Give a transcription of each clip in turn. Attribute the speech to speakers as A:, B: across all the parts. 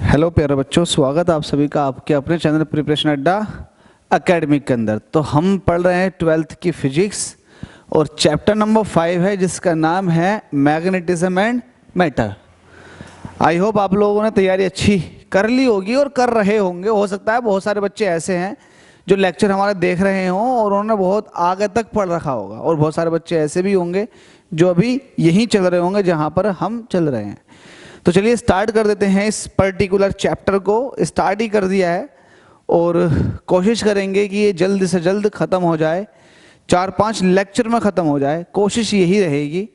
A: Hello प्यारे बच्चों, स्वागत है आप सभी का आपके अपने चैनल प्रिपरेशन अड्डा एकेडमिक के अंदर। तो हम पढ़ रहे हैं 12th की फिजिक्स और चैप्टर नंबर 5 है जिसका नाम है magnetism and matter. I hope आप लोगों ने तैयारी अच्छी कर ली होगी और कर रहे होंगे। हो सकता है बहुत सारे बच्चे ऐसे हैं जो लेक्चर हमारे देख रहे हों और उन्होंने बहुत आगे तक पढ़ रखा होगा, और बहुत सारे बच्चे ऐसे भी होंगे जो अभी यहीं चल रहे होंगे जहाँ पर हम चल रहे हैं। तो चलिए स्टार्ट कर देते हैं। इस पर्टिकुलर चैप्टर को स्टार्ट ही कर दिया है और कोशिश करेंगे कि ये जल्द से जल्द ख़त्म हो जाए, 4-5 लेक्चर में ख़त्म हो जाए, कोशिश यही रहेगी।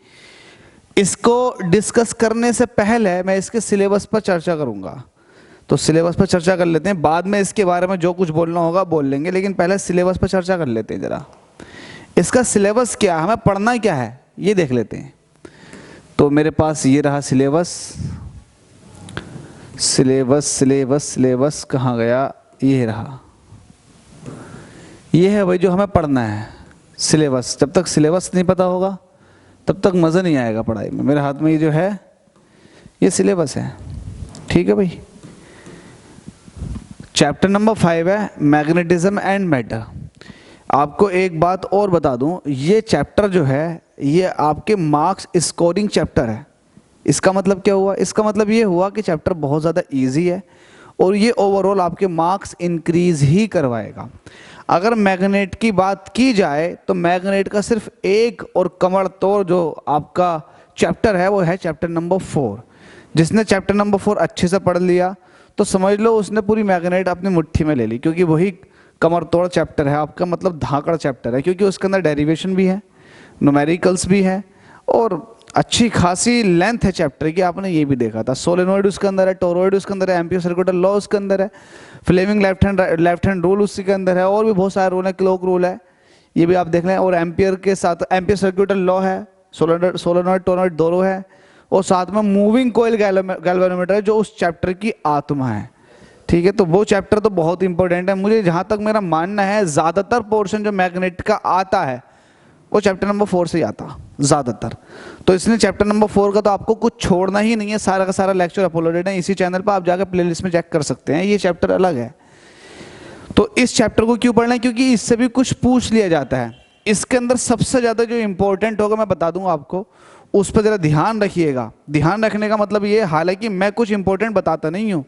A: इसको डिस्कस करने से पहले मैं इसके सिलेबस पर चर्चा करूँगा, तो सिलेबस पर चर्चा कर लेते हैं। बाद में इसके बारे में जो कुछ बोलना होगा बोल लेंगे, लेकिन पहले सिलेबस पर चर्चा कर लेते हैं। ज़रा इसका सिलेबस क्या, हमें पढ़ना क्या है ये देख लेते हैं। तो मेरे पास ये रहा सिलेबस कहाँ गया, ये रहा। ये है भाई जो हमें पढ़ना है सिलेबस। जब तक सिलेबस नहीं पता होगा तब तक मज़ा नहीं आएगा पढ़ाई में। मेरे हाथ में ये जो है ये सिलेबस है, ठीक है भाई। चैप्टर नंबर 5 है मैग्नेटिज्म एंड मैटर। आपको एक बात और बता दूं, ये चैप्टर जो है ये आपके मार्क्स स्कोरिंग चैप्टर है। इसका मतलब क्या हुआ? इसका मतलब ये हुआ कि चैप्टर बहुत ज़्यादा इजी है और ये ओवरऑल आपके मार्क्स इंक्रीज ही करवाएगा। अगर मैग्नेट की बात की जाए तो मैग्नेट का सिर्फ एक और कमर तोड़ जो आपका चैप्टर है वो है चैप्टर नंबर 4। जिसने चैप्टर नंबर 4 अच्छे से पढ़ लिया तो समझ लो उसने पूरी मैग्नेट अपनी मुट्ठी में ले ली, क्योंकि वही कमर तोड़ चैप्टर है आपका, मतलब धाकड़ चैप्टर है, क्योंकि उसके अंदर डेरिवेशन भी है, न्यूमेरिकल्स भी है और अच्छी खासी लेंथ है चैप्टर की। आपने ये भी देखा था, सोलेनोइड उसके अंदर है, टोरॉइड उसके अंदर है, एम्पियर सर्कुलर लॉ उसके अंदर है, फ्लेमिंग लेफ्ट हैंड रूल उसके अंदर है, और भी बहुत सारे रूल है, क्लॉक रूल है, ये भी आप देख लें। और एम्पियर के साथ एम्पियर सर्कुलर लॉ है, सोलेनोइड टोरॉइड दोनों है, और साथ में मूविंग कोयल गैल्वेनोमीटर है जो उस चैप्टर की आत्मा है, ठीक है। तो वो चैप्टर तो बहुत इंपॉर्टेंट है। मुझे जहाँ तक मेरा मानना है ज़्यादातर पोर्शन जो मैग्नेट का आता है वो चैप्टर नंबर 4 से ही आता ज़्यादातर। तो इसलिए चैप्टर नंबर 4 का तो आपको कुछ छोड़ना ही नहीं है। सारा का सारा लेक्चर अपलोडेड है इसी चैनल पर, आप जाकर प्लेलिस्ट में चेक कर सकते हैं। ये चैप्टर अलग है। तो इस चैप्टर को क्यों पढ़ना है? क्योंकि इससे भी कुछ पूछ लिया जाता है। इसके अंदर सबसे ज़्यादा जो इंपॉर्टेंट होगा मैं बता दूंगा आपको, उस पर ज़रा ध्यान रखिएगा। ध्यान रखने का मतलब ये, हालांकि मैं कुछ इंपॉर्टेंट बताता नहीं हूँ,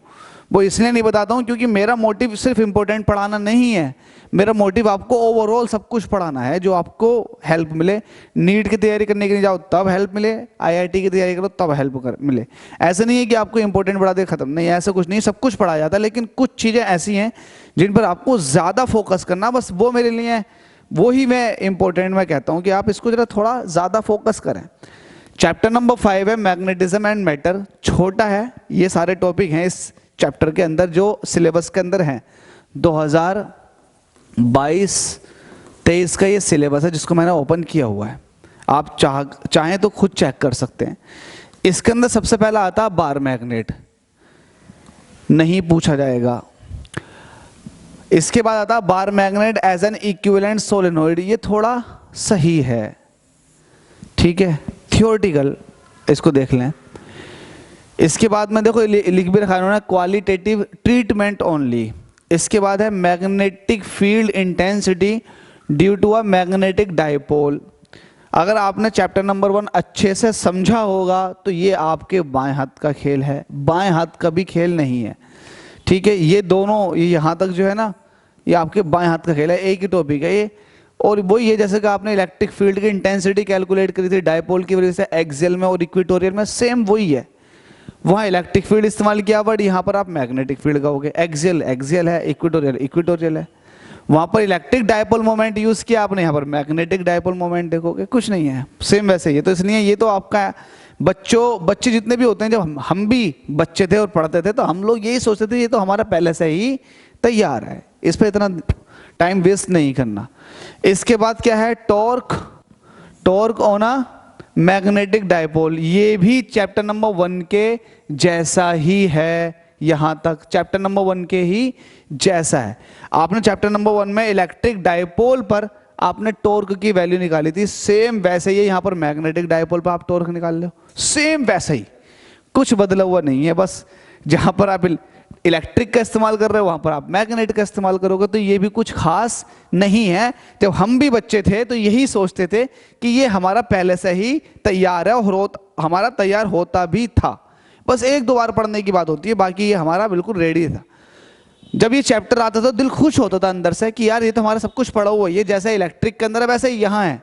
A: वो इसलिए नहीं बताता हूँ क्योंकि मेरा मोटिव सिर्फ इंपॉर्टेंट पढ़ाना नहीं है। मेरा मोटिव आपको ओवरऑल सब कुछ पढ़ाना है जो आपको हेल्प मिले। नीट की तैयारी करने के लिए जाओ तब हेल्प मिले, आईआईटी की तैयारी करो तब हेल्प मिले। ऐसा नहीं है कि आपको इंपॉर्टेंट पढ़ा दे खत्म, नहीं, ऐसा कुछ नहीं, सब कुछ पढ़ाया जाता है। लेकिन कुछ चीज़ें ऐसी हैं जिन पर आपको ज़्यादा फोकस करना, बस वो मेरे लिए है, वो ही मैं इंपॉर्टेंट मैं कहता हूँ कि आप इसको जरा थोड़ा ज़्यादा फोकस करें। चैप्टर नंबर 5 है मैग्नेटिज्म एंड मैटर। छोटा है, ये सारे टॉपिक हैं इस चैप्टर के अंदर जो सिलेबस के अंदर हैं। 2022-23 का ये सिलेबस है जिसको मैंने ओपन किया हुआ है। आप चाहें तो खुद चेक कर सकते हैं। इसके अंदर सबसे पहला आता बार मैग्नेट, नहीं पूछा जाएगा। इसके बाद आता bar magnet as an equivalent solenoid, ये थोड़ा सही है, ठीक है, थियोरेटिकल, इसको देख लें। इसके बाद में देखो लिख भी रखा है क्वालिटेटिव ट्रीटमेंट ओनली। इसके बाद है magnetic field intensity due to a magnetic dipole. अगर आपने चैप्टर नंबर 1 अच्छे से समझा होगा तो ये आपके बाएं हाथ का खेल है, बाएं हाथ का भी खेल नहीं है, ठीक है। ये दोनों, ये यहाँ तक जो है ना, ये आपके बाएं हाथ का खेल है, एक ही टॉपिक है ये। और वही है जैसे कि आपने इलेक्ट्रिक फील्ड की इंटेंसिटी कैलकुलेट करी थी डाइपोल की वजह से एक्सियल में और इक्वेटोरियल में, सेम वही है। वहाँ इलेक्ट्रिक फील्ड इस्तेमाल किया, बट यहाँ पर आप मैग्नेटिक फील्ड कहोगे। एक्सियल है, इक्वेटोरियल है। वहाँ पर इलेक्ट्रिक डाइपोल मोमेंट यूज़ किया आपने, यहाँ पर मैग्नेटिक डाइपोल मोमेंट देखोगे, कुछ नहीं है, सेम वैसे ही है। तो इसलिए ये तो आपका बच्चे जितने भी होते हैं, जब हम भी बच्चे थे और पढ़ते थे तो हम लोग यही सोचते थे ये तो हमारा पहले से ही तैयार है, इस पर इतना टाइम वेस्ट नहीं करना। इसके बाद क्या है? Torque on a magnetic dipole, ये भी चैप्टर नंबर 1 के जैसा ही है। यहां तक चैप्टर नंबर 1 के ही जैसा है। आपने चैप्टर नंबर 1 में इलेक्ट्रिक डाइपोल पर आपने टॉर्क की वैल्यू निकाली थी, सेम वैसे ही यहां पर मैग्नेटिक डाइपोल पर आप टॉर्क निकाल लो, सेम वैसे ही, कुछ बदला हुआ नहीं है। बस जहां पर आप इलेक्ट्रिक का इस्तेमाल कर रहे हो वहां पर आप मैग्नेट का इस्तेमाल करोगे, तो ये भी कुछ खास नहीं है। जब हम भी बच्चे थे तो यही सोचते थे कि ये हमारा पहले से ही तैयार है और हमारा तैयार होता भी था, बस एक दो बार पढ़ने की बात होती है, बाकी ये हमारा बिल्कुल रेडी था। जब ये चैप्टर आता था दिल खुश होता था अंदर से कि यार ये तो हमारा सब कुछ पढ़ा हुआ है, ये जैसे इलेक्ट्रिक के अंदर है वैसे ही यहाँ है।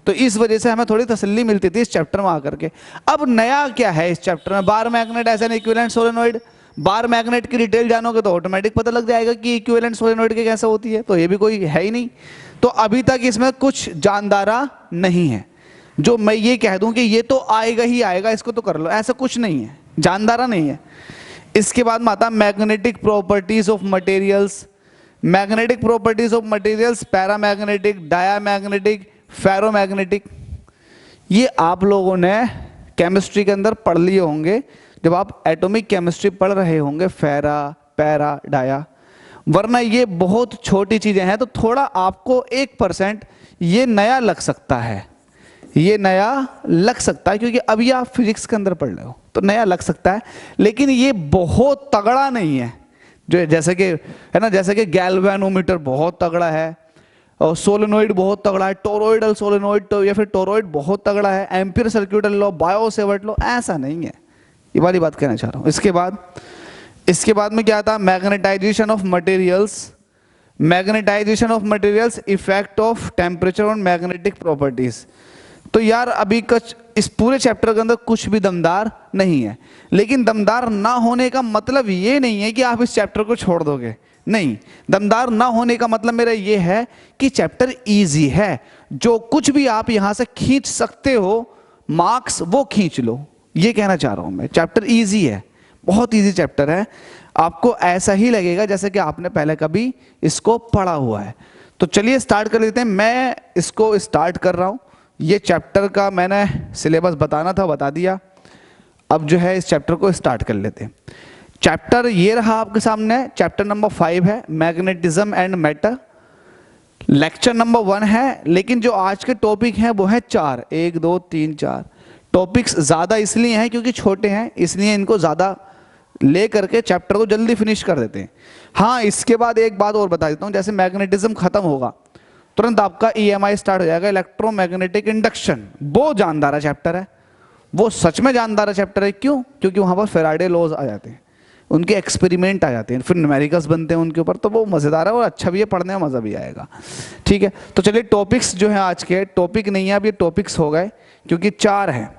A: तो इस वजह से हमें थोड़ी तसल्ली मिलती थी इस चैप्टर में आकर के। अब नया क्या है इस चैप्टर में, bar magnet as an equivalent solenoid. Bar magnet की डिटेल जानोगे तो ऑटोमेटिक पता लग जाएगा कि इक्विवेलेंट सोलेनोइड के कैसे होती है, तो ये भी कोई है ही नहीं। तो अभी तक इसमें कुछ जानदारा नहीं है जो मैं ये कह दूं कि ये तो आएगा ही आएगा, इसको तो कर लो, ऐसा कुछ नहीं है, जानदारा नहीं है। इसके बाद में आता magnetic properties of materials. Magnetic properties of materials, paramagnetic, diamagnetic, ferromagnetic. ये आप लोगों ने केमिस्ट्री के अंदर पढ़ लिए होंगे जब आप एटॉमिक केमिस्ट्री पढ़ रहे होंगे, फेरा, पैरा, डाया। वरना ये बहुत छोटी चीजें हैं, तो थोड़ा आपको 1% ये नया लग सकता है, ये नया लग सकता है क्योंकि अभी आप फिजिक्स के अंदर पढ़ रहे हो तो नया लग सकता है, लेकिन ये बहुत तगड़ा नहीं है। जो जैसे कि है ना, जैसे कि गैल्वेनोमीटर बहुत तगड़ा है और सोलेनोइड बहुत तगड़ा है, टोरॉइडल सोलेनोइड तो या फिर टोरॉइड बहुत तगड़ा है, ampere सर्क्यूटल law, bio Savart law, ऐसा नहीं है। ये वाली बात कहना चाह रहा हूँ। इसके बाद में क्या आता, magnetisation of materials. Magnetisation of materials, effect of temperature on magnetic properties. तो यार अभी कुछ इस पूरे चैप्टर के अंदर कुछ भी दमदार नहीं है, लेकिन दमदार ना होने का मतलब ये नहीं है कि आप इस चैप्टर को छोड़ दोगे, नहीं। दमदार ना होने का मतलब मेरा ये है कि चैप्टर इजी है, जो कुछ भी आप यहां से खींच सकते हो मार्क्स वो खींच लो, ये कहना चाह रहा हूं मैं। चैप्टर इजी है, बहुत इजी चैप्टर है, आपको ऐसा ही लगेगा जैसे कि आपने पहले कभी इसको पढ़ा हुआ है। तो चलिए स्टार्ट कर लेते हैं। मैं इसको स्टार्ट कर रहा हूं। ये चैप्टर का मैंने सिलेबस बताना था, बता दिया। अब जो है इस चैप्टर को स्टार्ट कर लेते हैं। चैप्टर ये रहा आपके सामने, चैप्टर नंबर 5 है magnetism and matter. Lecture number 1 है, लेकिन जो आज के टॉपिक हैं वो है 4, 1 2 3 4 टॉपिक्स। ज़्यादा इसलिए हैं क्योंकि छोटे हैं, इसलिए इनको ज़्यादा ले करके चैप्टर को जल्दी फिनिश कर देते हैं। हाँ, इसके बाद एक बात और बता देता हूँ, जैसे मैग्नेटिज्म खत्म होगा तुरंत आपका EMI स्टार्ट हो जाएगा, इलेक्ट्रोमैग्नेटिक इंडक्शन। वो जानदारा चैप्टर है, वो सच में जानदारा चैप्टर है। क्यों? क्योंकि वहाँ पर फेराडे लॉज आ जाते हैं, उनके एक्सपेरिमेंट आ जाते हैं, फिर न्यूमेरिकल्स बनते हैं उनके ऊपर, तो वो मज़ेदार है और अच्छा भी है, पढ़ने में मज़ा भी आएगा। ठीक है, तो चलिए टॉपिक्स जो है आज के, टॉपिक नहीं है अब ये टॉपिक्स हो गए क्योंकि 4 हैं।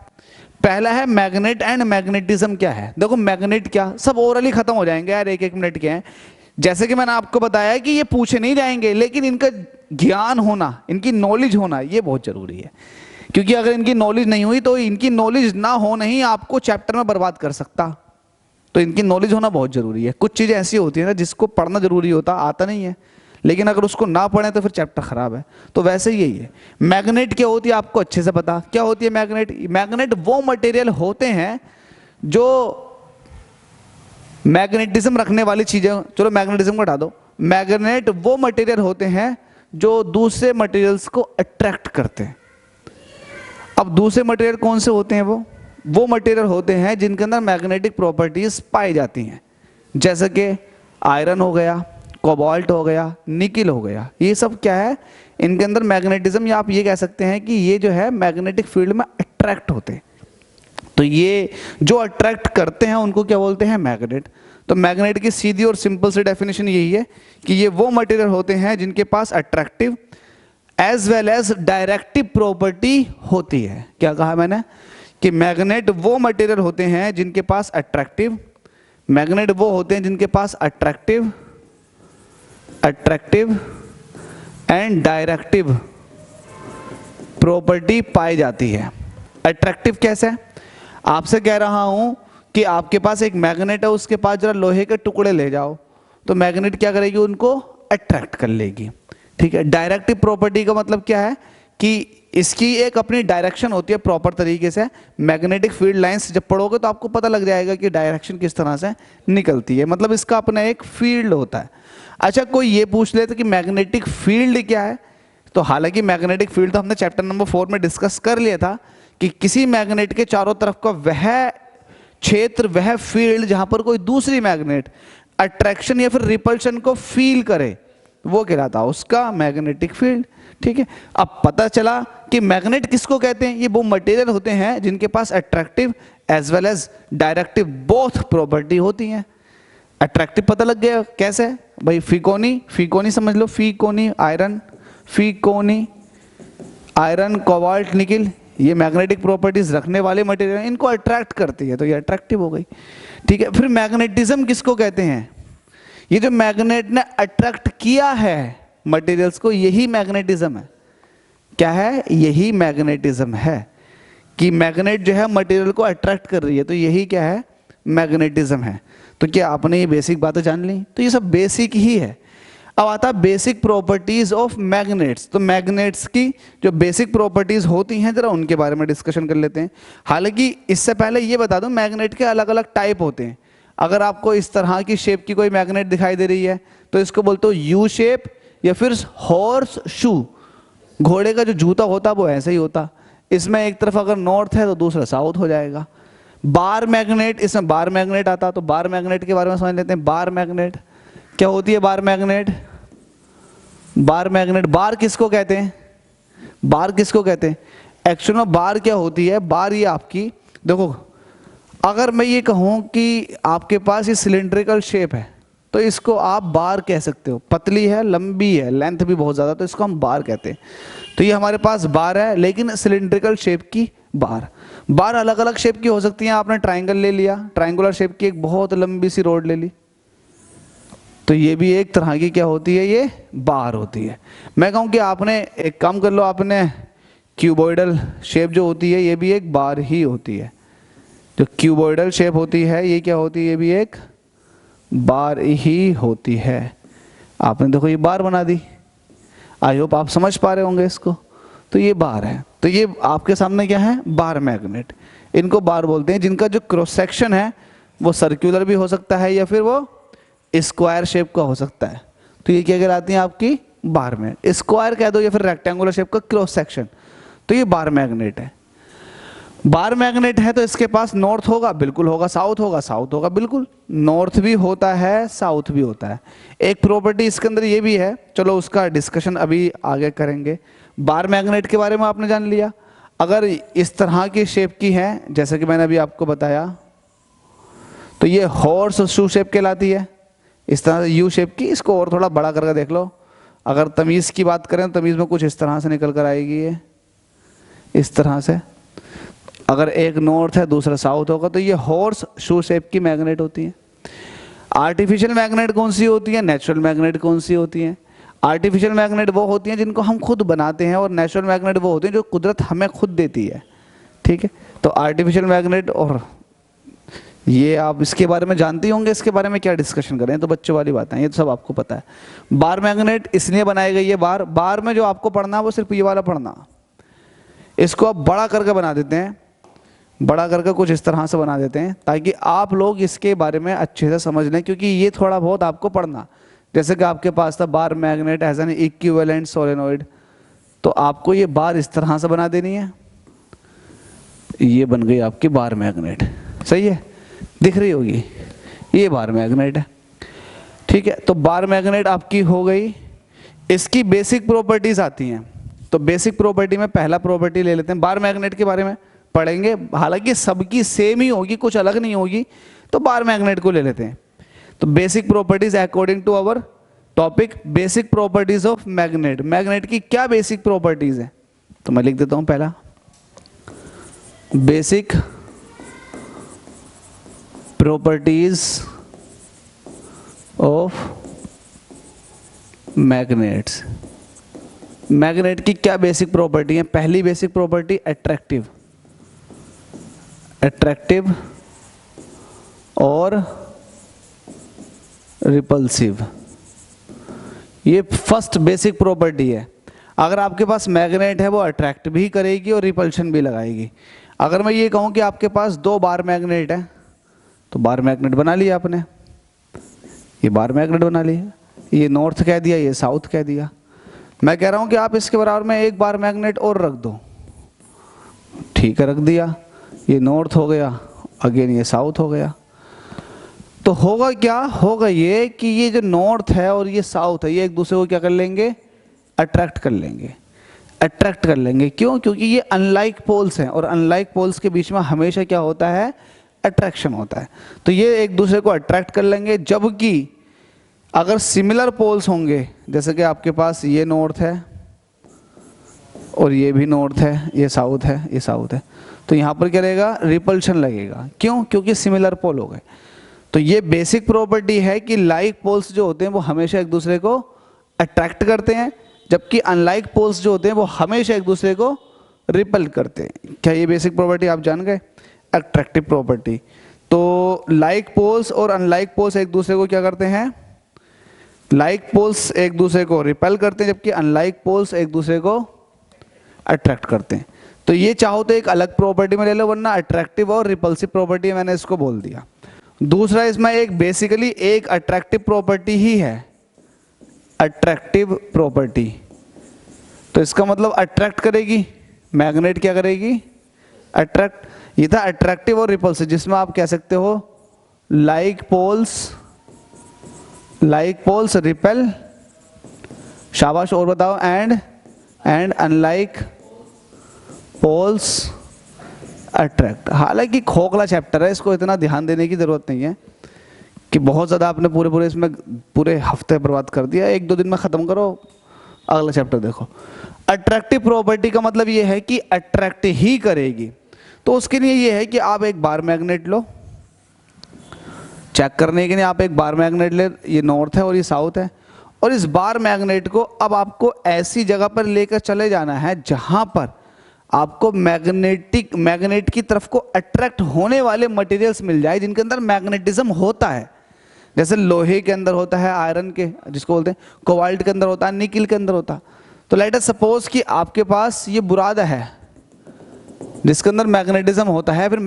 A: पहला है मैग्नेट एंड मैग्नेटिज्म। क्या है? देखो मैग्नेट क्या, सब ओरली खत्म हो जाएंगे यार, 1-1 मिनट के हैं। जैसे कि मैंने आपको बताया कि ये पूछे नहीं जाएंगे, लेकिन इनका ज्ञान होना, इनकी नॉलेज होना ये बहुत जरूरी है, क्योंकि अगर इनकी नॉलेज नहीं हुई तो इनकी नॉलेज ना होना ही आपको चैप्टर में बर्बाद कर सकता। तो इनकी नॉलेज होना बहुत जरूरी है। कुछ चीजें ऐसी होती है ना जिसको पढ़ना जरूरी होता, आता नहीं है, लेकिन अगर उसको ना पढ़े तो फिर चैप्टर खराब है। तो वैसे ही यही है। मैग्नेट क्या होती है आपको अच्छे से पता, क्या होती है मैग्नेट? मैग्नेट वो मटेरियल होते हैं जो मैग्नेटिज्म रखने वाली चीजें, चलो मैग्नेटिज्म को हटा दो। मैग्नेट वो मटेरियल होते हैं जो दूसरे मटेरियल्स को अट्रैक्ट करते हैं। अब दूसरे मटेरियल कौन से होते हैं? वो मटेरियल होते हैं जिनके अंदर मैग्नेटिक प्रॉपर्टीज पाई जाती हैं, जैसे कि आयरन हो गया, कोबाल्ट हो गया, निकिल हो गया। ये सब क्या है? इनके अंदर मैग्नेटिज्म, या आप ये कह सकते हैं कि ये जो है मैग्नेटिक फील्ड में अट्रैक्ट होते हैं। तो ये जो अट्रैक्ट करते हैं उनको क्या बोलते हैं? मैग्नेट। तो मैग्नेट की सीधी और सिंपल सी डेफिनेशन यही है कि ये वो मटेरियल होते हैं जिनके पास attractive as well as directive property होती है। क्या कहा मैंने? कि मैग्नेट वो मटेरियल होते हैं जिनके पास अट्रैक्टिव, मैग्नेट वो होते हैं जिनके पास अट्रैक्टिव एंड डायरेक्टिव प्रॉपर्टी पाई जाती है। अट्रैक्टिव कैसे? आपसे कह रहा हूं कि आपके पास एक मैग्नेट है, उसके पास जरा लोहे के टुकड़े ले जाओ, तो मैग्नेट क्या करेगी? उनको अट्रैक्ट कर लेगी। ठीक है। डायरेक्टिव प्रॉपर्टी का मतलब क्या है? कि इसकी एक अपनी डायरेक्शन होती है प्रॉपर तरीके से। मैग्नेटिक फील्ड लाइंस जब पढ़ोगे तो आपको पता लग जाएगा कि डायरेक्शन किस तरह से निकलती है, मतलब इसका अपना एक फील्ड होता है। अच्छा, कोई ये पूछ ले तो कि मैग्नेटिक फील्ड क्या है? तो हालांकि मैग्नेटिक फील्ड तो हमने चैप्टर नंबर 4 में डिस्कस कर लिया था कि किसी मैग्नेट के चारों तरफ का वह क्षेत्र वह फील्ड जहां पर कोई दूसरी मैग्नेट अट्रैक्शन या फिर रिपल्शन को फील करे, वो कहलाता है उसका मैग्नेटिक फील्ड। ठीक है, अब पता चला कि मैग्नेट किसको कहते हैं। ये वो मटेरियल होते हैं जिनके पास attractive as well as directive both property होती हैं। अट्रैक्टिव पता लग गया कैसे भाई, फीकोनी, फीकोनी समझ लो, फीकोनी आयरन, फीकोनी आयरन, कोबाल्ट, निकिल, ये मैग्नेटिक प्रॉपर्टीज रखने वाले मटेरियल, इनको अट्रैक्ट करती है तो ये अट्रैक्टिव हो गई। ठीक है, फिर मैग्नेटिज्म किसको कहते हैं, ये जो मैग्नेट ने अट्रैक्ट किया है मटेरियल्स को, यही मैग्नेटिज्म है। क्या है, यही मैग्नेटिज्म है कि मैग्नेट जो है मटेरियल को अट्रैक्ट कर रही है, तो यही क्या है, मैग्नेटिज्म है। तो क्या आपने ये बेसिक बातें जान ली, तो ये सब बेसिक ही है। अब आता है बेसिक प्रॉपर्टीज ऑफ मैग्नेट्स। तो मैग्नेट्स की जो बेसिक प्रॉपर्टीज होती हैं जरा उनके बारे में डिस्कशन कर लेते हैं। हालांकि इससे पहले ये बता दूं, मैग्नेट के अलग अलग टाइप होते हैं। अगर आपको इस तरह की शेप की कोई मैग्नेट दिखाई दे रही है तो इसको बोलते हो यू शेप, या फिर हॉर्स शू, घोड़े का जो जूता होता वो ऐसे ही होता। इसमें एक तरफ अगर नॉर्थ है तो दूसरा साउथ हो जाएगा। बार मैग्नेट, इसमें बार मैग्नेट आता, तो बार मैग्नेट के बारे में समझ लेते हैं। बार मैग्नेट क्या होती है, बार मैग्नेट, बार मैग्नेट, बार किसको कहते हैं, बार किसको कहते हैं, एक्चुअल में बार क्या होती है, बार ये आपकी, देखो अगर मैं ये कहूँ कि आपके पास ये सिलेंड्रिकल शेप है तो इसको आप बार कह सकते हो। पतली है, लंबी है, लेंथ भी बहुत ज़्यादा, तो इसको हम बार कहते हैं। तो ये हमारे पास बार है, लेकिन सिलेंड्रिकल शेप की बार। बार अलग अलग शेप की हो सकती हैं। आपने ट्राइंगल ले लिया, ट्राइंगुलर शेप की एक बहुत लंबी सी रोड ले ली, तो ये भी एक तरह की क्या होती है, ये बार होती है। मैं कहूँ कि आपने एक काम कर लो, आपने क्यूबॉइडल शेप जो होती है ये भी एक बार ही होती है। जो क्यूबॉइडल शेप होती है ये क्या होती है, ये भी एक बार ही होती है। आपने देखो ये बार बना दी, आई होप आप समझ पा रहे होंगे इसको। तो ये बार है, तो ये आपके सामने क्या है, बार मैग्नेट। इनको बार बोलते हैं, जिनका जो क्रॉस सेक्शन है वो सर्कुलर भी हो सकता है या फिर वो स्क्वायर शेप का हो सकता है। तो ये क्या कहलाती हैं आपकी, बार मैग्नेट। स्क्वायर कह दो या फिर रेक्टेंगुलर शेप का क्रॉस सेक्शन, तो ये बार मैग्नेट है। बार मैग्नेट है तो इसके पास नॉर्थ होगा, बिल्कुल होगा, साउथ होगा, साउथ होगा, बिल्कुल, नॉर्थ भी होता है, साउथ भी होता है। एक प्रॉपर्टी इसके अंदर ये भी है, चलो उसका डिस्कशन अभी आगे करेंगे। बार मैग्नेट के बारे में आपने जान लिया। अगर इस तरह की शेप की है जैसे कि मैंने अभी आपको बताया, तो ये हॉर्स शू शेप कहलाती है। इस तरह से यू शेप की, इसको और थोड़ा बड़ा करके देख लो। अगर तमीज़ की बात करें तो तमीज़ में कुछ इस तरह से निकल कर आएगी, ये इस तरह से। अगर एक नॉर्थ है दूसरा साउथ होगा, तो ये हॉर्स शू शेप की मैग्नेट होती है। आर्टिफिशियल मैग्नेट कौन सी होती है, नेचुरल मैग्नेट कौन सी होती है। आर्टिफिशियल मैग्नेट वो होती हैं जिनको हम खुद बनाते हैं, और नेचुरल मैग्नेट वो होती हैं जो कुदरत हमें खुद देती है। ठीक है, तो आर्टिफिशियल मैग्नेट, और ये आप इसके बारे में जानते होंगे, इसके बारे में क्या डिस्कशन करें, तो बच्चों वाली बात है, ये तो सब आपको पता है। बार मैग्नेट इसलिए बनाई गई है, बार, बार में जो आपको पढ़ना है वो सिर्फ ये वाला पढ़ना। इसको आप बड़ा करके बना देते हैं, बड़ा करके कुछ इस तरह से बना देते हैं ताकि आप लोग इसके बारे में अच्छे से समझ लें, क्योंकि ये थोड़ा बहुत आपको पढ़ना। जैसे कि आपके पास था bar magnet as an equivalent solenoid, तो आपको ये बार इस तरह से बना देनी है। ये बन गई आपकी बार मैग्नेट, सही है, दिख रही होगी, ये बार मैग्नेट है। ठीक है, तो बार मैग्नेट आपकी हो गई। इसकी बेसिक प्रॉपर्टीज आती हैं, तो बेसिक प्रॉपर्टी में पहला प्रॉपर्टी ले लेते हैं। बार मैग्नेट के बारे में पढ़ेंगे, हालांकि सबकी सेम ही होगी, कुछ अलग नहीं होगी, तो बार मैग्नेट को ले लेते हैं। तो basic properties according to our topic, basic properties of magnet. Magnet की क्या बेसिक प्रॉपर्टीज है, तो मैं लिख देता हूं पहला, basic properties of magnets. Magnet की क्या बेसिक प्रॉपर्टी है। पहली बेसिक प्रॉपर्टी अट्रैक्टिव, अट्रैक्टिव और रिपल्सिव, ये फर्स्ट बेसिक प्रॉपर्टी है। अगर आपके पास मैग्नेट है वो अट्रैक्ट भी करेगी और रिपल्शन भी लगाएगी। अगर मैं ये कहूं कि आपके पास दो बार मैग्नेट है, तो बार मैग्नेट बना लिया आपने, ये बार मैग्नेट बना लिया, ये नॉर्थ कह दिया, ये साउथ कह दिया। मैं कह रहा हूं कि आप इसके बराबर में एक बार मैग्नेट और रख दो, ठीक है, रख दिया, ये नॉर्थ हो गया अगेन ये साउथ हो गया। तो होगा क्या, होगा ये कि ये जो नॉर्थ है और ये साउथ है, ये एक दूसरे को क्या कर लेंगे, अट्रैक्ट कर लेंगे, अट्रैक्ट कर लेंगे। क्यों? क्योंकि ये अनलाइक पोल्स हैं और अनलाइक पोल्स के बीच में हमेशा क्या होता है, अट्रैक्शन होता है। तो ये एक दूसरे को अट्रैक्ट कर लेंगे। जबकि अगर सिमिलर पोल्स होंगे, जैसे कि आपके पास ये नॉर्थ है और ये भी नॉर्थ है, ये साउथ है, ये साउथ है, तो यहाँ पर क्या रहेगा, रिपल्शन लगेगा। क्यों? क्योंकि सिमिलर पोल हो गए। तो ये बेसिक प्रॉपर्टी है कि लाइक पोल्स जो होते हैं वो हमेशा एक दूसरे को अट्रैक्ट करते हैं, जबकि अनलाइक पोल्स जो होते हैं वो हमेशा एक दूसरे को रिपल करते हैं। क्या ये बेसिक प्रॉपर्टी आप जान गए, अट्रैक्टिव प्रॉपर्टी। तो लाइक पोल्स और अनलाइक पोल्स एक दूसरे को क्या करते हैं, लाइक पोल्स एक दूसरे को रिपेल करते हैं, जबकि अनलाइक पोल्स एक दूसरे को अट्रैक्ट करते हैं। तो ये चाहो तो एक अलग प्रॉपर्टी में ले लो, वरना अट्रैक्टिव और रिपल्सिव प्रॉपर्टी मैंने इसको बोल दिया। दूसरा इसमें एक बेसिकली एक अट्रैक्टिव प्रॉपर्टी ही है, अट्रैक्टिव प्रॉपर्टी। तो इसका मतलब अट्रैक्ट करेगी, मैग्नेट क्या करेगी, अट्रैक्ट। ये था अट्रैक्टिव और रिपल्सिव, जिसमें आप कह सकते हो लाइक पोल्स रिपेल, शाबाश, और बताओ, एंड अनलाइक पोल्स अट्रैक्ट। हालांकि खोखला चैप्टर है, इसको इतना ध्यान देने की जरूरत नहीं है कि बहुत ज़्यादा आपने पूरे इसमें पूरे हफ्ते बर्बाद कर दिया। 1-2 दिन में ख़त्म करो, अगला चैप्टर देखो। अट्रैक्टिव प्रॉपर्टी का मतलब ये है कि अट्रैक्ट ही करेगी। तो उसके लिए ये है कि आप एक बार मैग्नेट लो, चेक करने के लिए आप एक बार मैग्नेट ले, ये नॉर्थ है और ये साउथ है, और इस बार मैग्नेट को अब आपको ऐसी जगह पर लेकर चले जाना है जहां पर आपको मैग्नेट की तरफ को अट्रैक्ट होने वाले मटेरियल्स मिल जाए जिनके अंदर मैग्नेटिज्म होता है। जैसे लोहे के अंदर होता है, आयरन के जिसको बोलते हैं, कोबाल्ट के अंदर होता है, निकिल के अंदर होता है। तो लेट अस सपोज कि आपके पास ये बुरादा है जिसके अंदर मैग्नेटिज्म होता है, फिर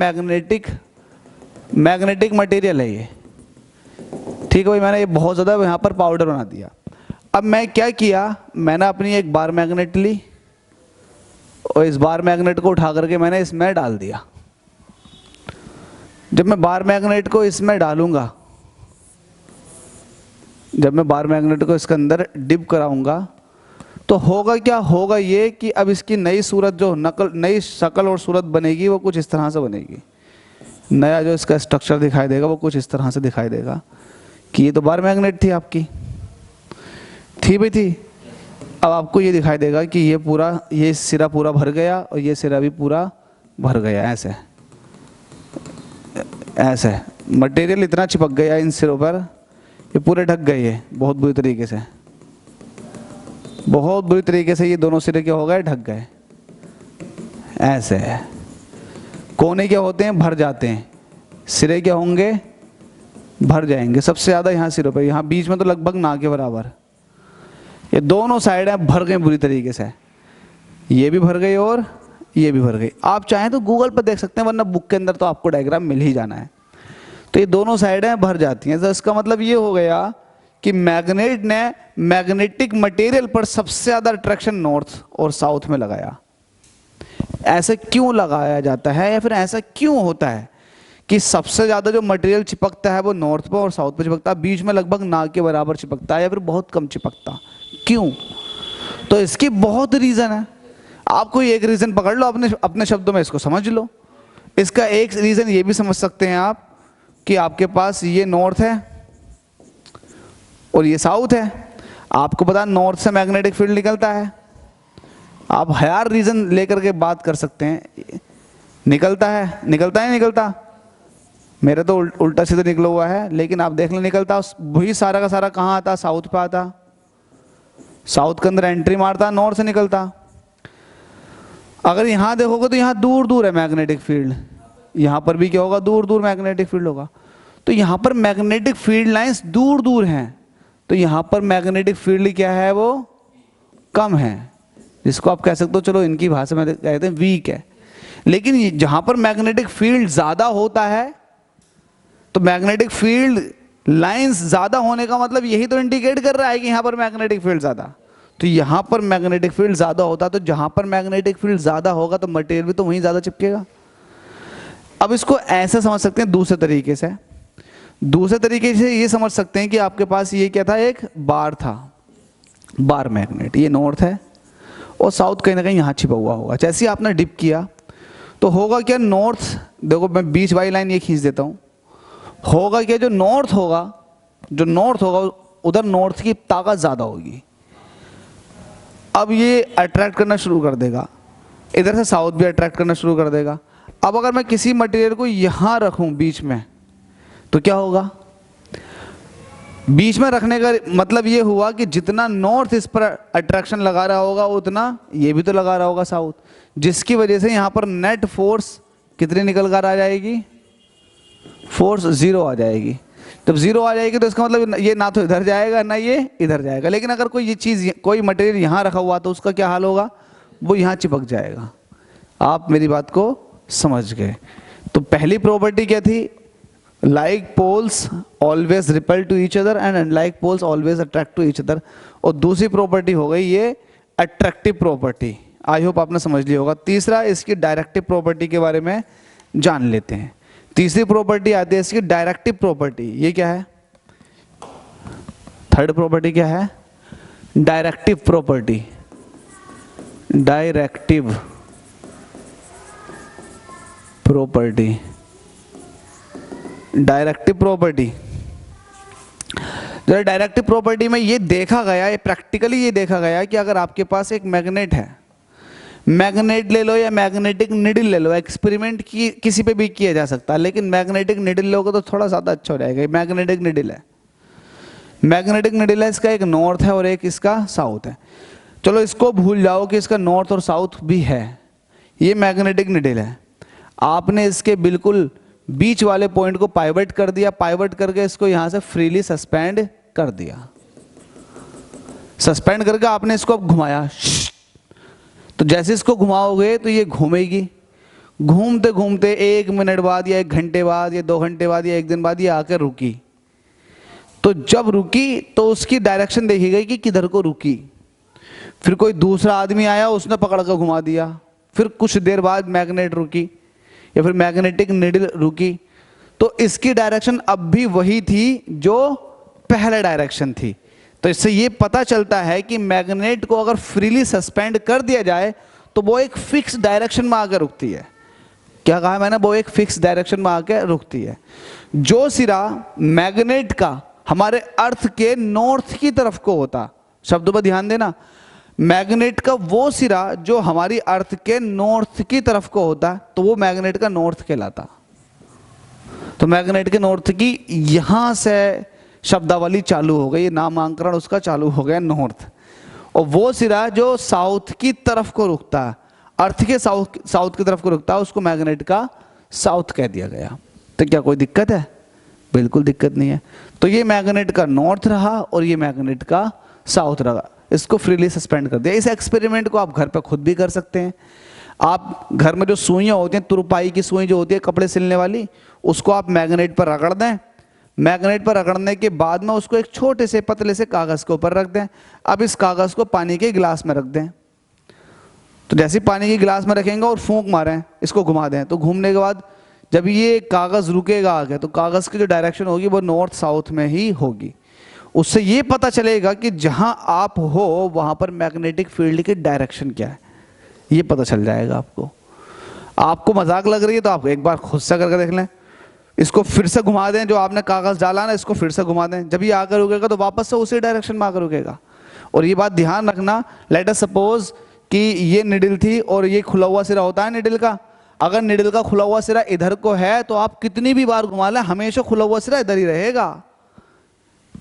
A: मैग्नेटिक मटेरियल है ये, ठीक है भाई। मैंने ये बहुत ज़्यादा यहाँ पर पाउडर बना दिया। अब मैं क्या किया, मैंने अपनी एक बार मैग्नेट ली और इस बार मैग्नेट को उठा करके मैंने इसमें डाल दिया। जब मैं बार मैग्नेट को इसमें डालूंगा, जब मैं बार मैग्नेट को इसके अंदर डिप कराऊंगा, तो होगा क्या, होगा ये कि अब इसकी नई सूरत जो नई शक्ल और सूरत बनेगी वो कुछ इस तरह से बनेगी। नया जो इसका स्ट्रक्चर दिखाई देगा वो कुछ इस तरह से दिखाई देगा कि ये तो बार मैग्नेट थी आपकी, थी भी थी। अब आपको ये दिखाई देगा कि ये पूरा, ये सिरा पूरा भर गया और ये सिरा भी पूरा भर गया। ऐसे ऐसे मटेरियल इतना चिपक गया इन सिरों पर, ये पूरे ढक गए है बहुत बुरी तरीके से, बहुत बुरी तरीके से। ये दोनों सिरे क्या हो गए, ढक गए। ऐसे कोने क्या होते हैं, भर जाते हैं। सिरे क्या होंगे, भर जाएंगे। सबसे ज़्यादा यहाँ सिरों पर, यहाँ बीच में तो लगभग ना के बराबर। ये दोनों साइड हैं भर गए बुरी तरीके से, ये भी भर गई और ये भी भर गई। आप चाहें तो गूगल पर देख सकते हैं, वरना बुक के अंदर तो आपको डायग्राम मिल ही जाना है। तो ये दोनों साइडें भर जाती हैं। तो इसका मतलब ये हो गया कि मैग्नेट ने मैग्नेटिक मटेरियल पर सबसे ज़्यादा अट्रैक्शन नॉर्थ और साउथ में लगाया। ऐसे क्यों लगाया जाता है, या फिर ऐसा क्यों होता है कि सबसे ज़्यादा जो मटेरियल चिपकता है वो नॉर्थ पर और साउथ पर चिपकता है, बीच में लगभग ना के बराबर चिपकता है या फिर बहुत कम चिपकता, क्यों? तो इसकी बहुत रीज़न है। आप कोई एक रीज़न पकड़ लो, अपने शब्दों में इसको समझ लो। इसका एक रीज़न ये भी समझ सकते हैं आप कि आपके पास ये नॉर्थ है और ये साउथ है। आपको पता है नॉर्थ से मैग्नेटिक फील्ड निकलता है। आप हज़ार रीज़न लेकर के बात कर सकते हैं, निकलता है, निकलता है, निकलता। मेरा तो उल्टा सीधा निकला हुआ है, लेकिन आप देख लो निकलता। वही सारा का सारा कहाँ आता, साउथ पे आता। साउथ के अंदर एंट्री मारता, नॉर्थ से निकलता। अगर यहाँ देखोगे तो यहाँ दूर दूर है मैग्नेटिक फील्ड, यहाँ पर भी क्या होगा, दूर दूर मैग्नेटिक फील्ड होगा। तो यहाँ पर मैग्नेटिक फील्ड लाइंस दूर दूर हैं, तो यहाँ पर मैग्नेटिक फील्ड क्या है, वो कम है, जिसको आप कह सकते हो, चलो इनकी भाषा में कहते हैं वीक है। लेकिन जहाँ पर मैग्नेटिक फील्ड ज़्यादा होता है, तो मैग्नेटिक फील्ड लाइंस ज़्यादा होने का मतलब यही तो इंडिकेट कर रहा है कि यहाँ पर मैग्नेटिक फील्ड ज़्यादा। तो यहाँ पर मैग्नेटिक फील्ड ज़्यादा होता, तो जहाँ पर मैग्नेटिक फील्ड ज़्यादा होगा तो मटेरियल भी तो वहीं ज़्यादा चिपकेगा। अब इसको ऐसे समझ सकते हैं दूसरे तरीके से। दूसरे तरीके से ये समझ सकते हैं कि आपके पास ये क्या था, एक बार था, बार मैग्नेट। ये नॉर्थ है और साउथ कहीं ना कहीं यहाँ छिपा हुआ होगा। जैसे ही आपने डिप किया तो होगा क्या, नॉर्थ, देखो मैं बीच वाली लाइन ये खींच देता हूँ, होगा क्या, जो नॉर्थ होगा उधर नॉर्थ की ताकत ज़्यादा होगी। अब ये अट्रैक्ट करना शुरू कर देगा, इधर से साउथ भी अट्रैक्ट करना शुरू कर देगा। अब अगर मैं किसी मटेरियल को यहाँ रखूँ बीच में तो क्या होगा, बीच में रखने का मतलब ये हुआ कि जितना नॉर्थ इस पर अट्रैक्शन लगा रहा होगा उतना ये भी तो लगा रहा होगा साउथ, जिसकी वजह से यहाँ पर नेट फोर्स कितनी निकल कर आ जाएगी, फोर्स 0 आ जाएगी। जब 0 आ जाएगी तो इसका मतलब ये ना तो इधर जाएगा ना ये इधर जाएगा। लेकिन अगर कोई ये चीज़, कोई मटेरियल यहाँ रखा हुआ तो उसका क्या हाल होगा, वो यहाँ चिपक जाएगा। आप मेरी बात को समझ गए। तो पहली प्रॉपर्टी क्या थी, like poles always repel to each other and unlike poles always attract to each other. और दूसरी प्रॉपर्टी हो गई ये अट्रैक्टिव प्रॉपर्टी। आई होप आपने समझ लिया होगा। तीसरा इसकी डायरेक्टिव प्रॉपर्टी के बारे में जान लेते हैं। तीसरी प्रॉपर्टी आती है इसकी डायरेक्टिव प्रॉपर्टी। ये क्या है, थर्ड प्रॉपर्टी क्या है, directive property. Directive property, directive property. जरा डायरेक्टिव प्रॉपर्टी में ये देखा गया, ये प्रैक्टिकली ये देखा गया कि अगर आपके पास एक मैग्नेट है, मैग्नेट ले लो या मैग्नेटिक निडल ले लो, एक्सपेरिमेंट की किसी पे भी किया जा सकता है, लेकिन मैग्नेटिक निडल लोगे तो थोड़ा ज़्यादा अच्छा हो जाएगा। मैग्नेटिक निडल है, मैग्नेटिक निडल है, इसका एक नॉर्थ है और एक इसका साउथ है। चलो इसको भूल जाओ कि इसका नॉर्थ और साउथ भी है। ये मैग्नेटिक निडल है, आपने इसके बिल्कुल बीच वाले पॉइंट को पाइवट कर दिया, पाइवट करके इसको यहां से फ्रीली सस्पेंड कर दिया। सस्पेंड करके आपने इसको अब घुमाया, तो जैसे इसको घुमाओगे तो ये घूमेगी। घूमते घूमते 1 मिनट बाद या 1 घंटे बाद या 2 घंटे बाद या 1 दिन बाद ये आकर रुकी। तो जब रुकी तो उसकी डायरेक्शन देखी गई कि किधर को रुकी। फिर कोई दूसरा आदमी आया, उसने पकड़ कर घुमा दिया। फिर कुछ देर बाद मैग्नेट रुकी या फिर मैग्नेटिक निडल रुकी, तो इसकी डायरेक्शन अब भी वही थी जो पहले डायरेक्शन थी। तो इससे ये पता चलता है कि मैग्नेट को अगर फ्रीली सस्पेंड कर दिया जाए तो वो एक फिक्स डायरेक्शन में आकर रुकती है। क्या कहा मैंने, वो एक फिक्स डायरेक्शन में आकर रुकती है। जो सिरा मैग्नेट का हमारे अर्थ के नॉर्थ की तरफ को होता, शब्दों पर ध्यान देना, मैग्नेट का वो सिरा जो हमारी अर्थ के नॉर्थ की तरफ को होता तो वो मैग्नेट का नॉर्थ कहलाता। तो मैग्नेट के नॉर्थ की यहां से शब्दावली चालू हो गई, नामांकन उसका चालू हो गया नॉर्थ। और वो सिरा जो साउथ की तरफ को रुकता, अर्थ के साउथ की तरफ को रुकता, उसको मैग्नेट का साउथ कह दिया गया। तो क्या कोई दिक्कत है? बिल्कुल दिक्कत नहीं है। तो ये मैग्नेट का नॉर्थ रहा और ये मैग्नेट का साउथ रहा। इसको फ्रीली सस्पेंड कर दिया। इस एक्सपेरिमेंट को आप घर पर खुद भी कर सकते हैं। आप घर में जो सुइयाँ होती हैं, तुरपाई की सुई जो होती है कपड़े सिलने वाली, उसको आप मैग्नेट पर रगड़ दें। मैग्नेट पर रगड़ने के बाद में उसको एक छोटे से पतले से कागज़ के ऊपर रख दें। अब इस कागज़ को पानी के गिलास में रख दें। तो जैसे पानी के गिलास में रखेंगे और फूंक मारें, इसको घुमा दें, तो घूमने के बाद जब ये कागज़ रुकेगा आगे तो कागज़ की जो डायरेक्शन होगी वो नॉर्थ साउथ में ही होगी। उससे ये पता चलेगा कि जहां आप हो वहां पर मैग्नेटिक फील्ड की डायरेक्शन क्या है, ये पता चल जाएगा आपको। आपको मजाक लग रही है तो आप एक बार खुद से करके देख लें। इसको फिर से घुमा दें, जो आपने कागज़ डाला ना इसको फिर से घुमा दें। जब ये आकर रुकेगा तो वापस से उसी डायरेक्शन में आकर रुकेगा। और ये बात ध्यान रखना, लेट अस सपोज कि ये निडल थी और ये खुला हुआ सिरा होता है निडल का। अगर निडल का खुला हुआ सिरा इधर को है तो आप कितनी भी बार घुमा लें हमेशा खुला हुआ सिरा इधर ही रहेगा।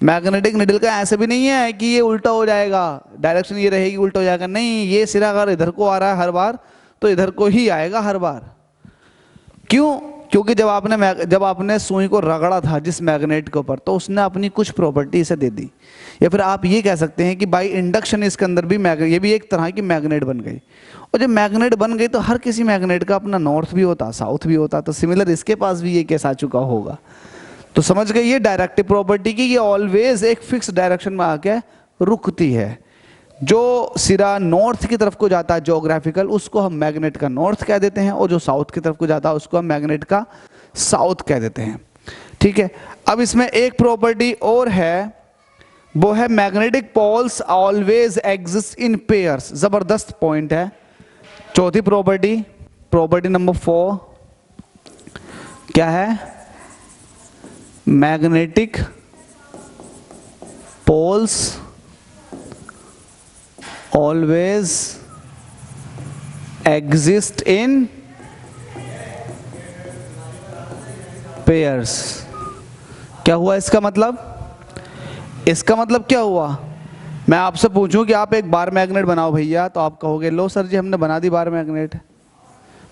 A: मैग्नेटिक निडल का ऐसे भी नहीं है कि ये उल्टा हो जाएगा, डायरेक्शन ये रहेगी उल्टा हो जाएगा, नहीं, ये सिरा अगर इधर को आ रहा है हर बार तो इधर को ही आएगा हर बार। क्यों? क्योंकि जब आपने सुई को रगड़ा था जिस मैग्नेट के ऊपर, तो उसने अपनी कुछ प्रॉपर्टी इसे दे दी। या फिर आप ये कह सकते हैं कि बाय इंडक्शन इसके अंदर भी ये भी एक तरह की मैग्नेट बन गई। और जब मैग्नेट बन गई तो हर किसी मैग्नेट का अपना नॉर्थ भी होता, साउथ भी होता, तो सिमिलर इसके पास भी ये केस आ चुका होगा। तो समझ गए ये डायरेक्टिव प्रॉपर्टी की, ये ऑलवेज एक फिक्स डायरेक्शन में आके रुकती है। जो सिरा नॉर्थ की तरफ को जाता है ज्योग्राफिकल, उसको हम मैग्नेट का नॉर्थ कह देते हैं, और जो साउथ की तरफ को जाता है उसको हम मैग्नेट का साउथ कह देते हैं। ठीक है, अब इसमें एक प्रॉपर्टी और है, वो है magnetic poles always exist in pairs. जबरदस्त पॉइंट है। चौथी प्रॉपर्टी, प्रॉपर्टी नंबर 4 क्या है? Magnetic poles always exist in pairs. क्या हुआ इसका मतलब? इसका मतलब क्या हुआ? मैं आपसे पूछूं कि आप एक बार मैग्नेट बनाओ भैया, तो आप कहोगे लो सर जी हमने बना दी बार मैग्नेट।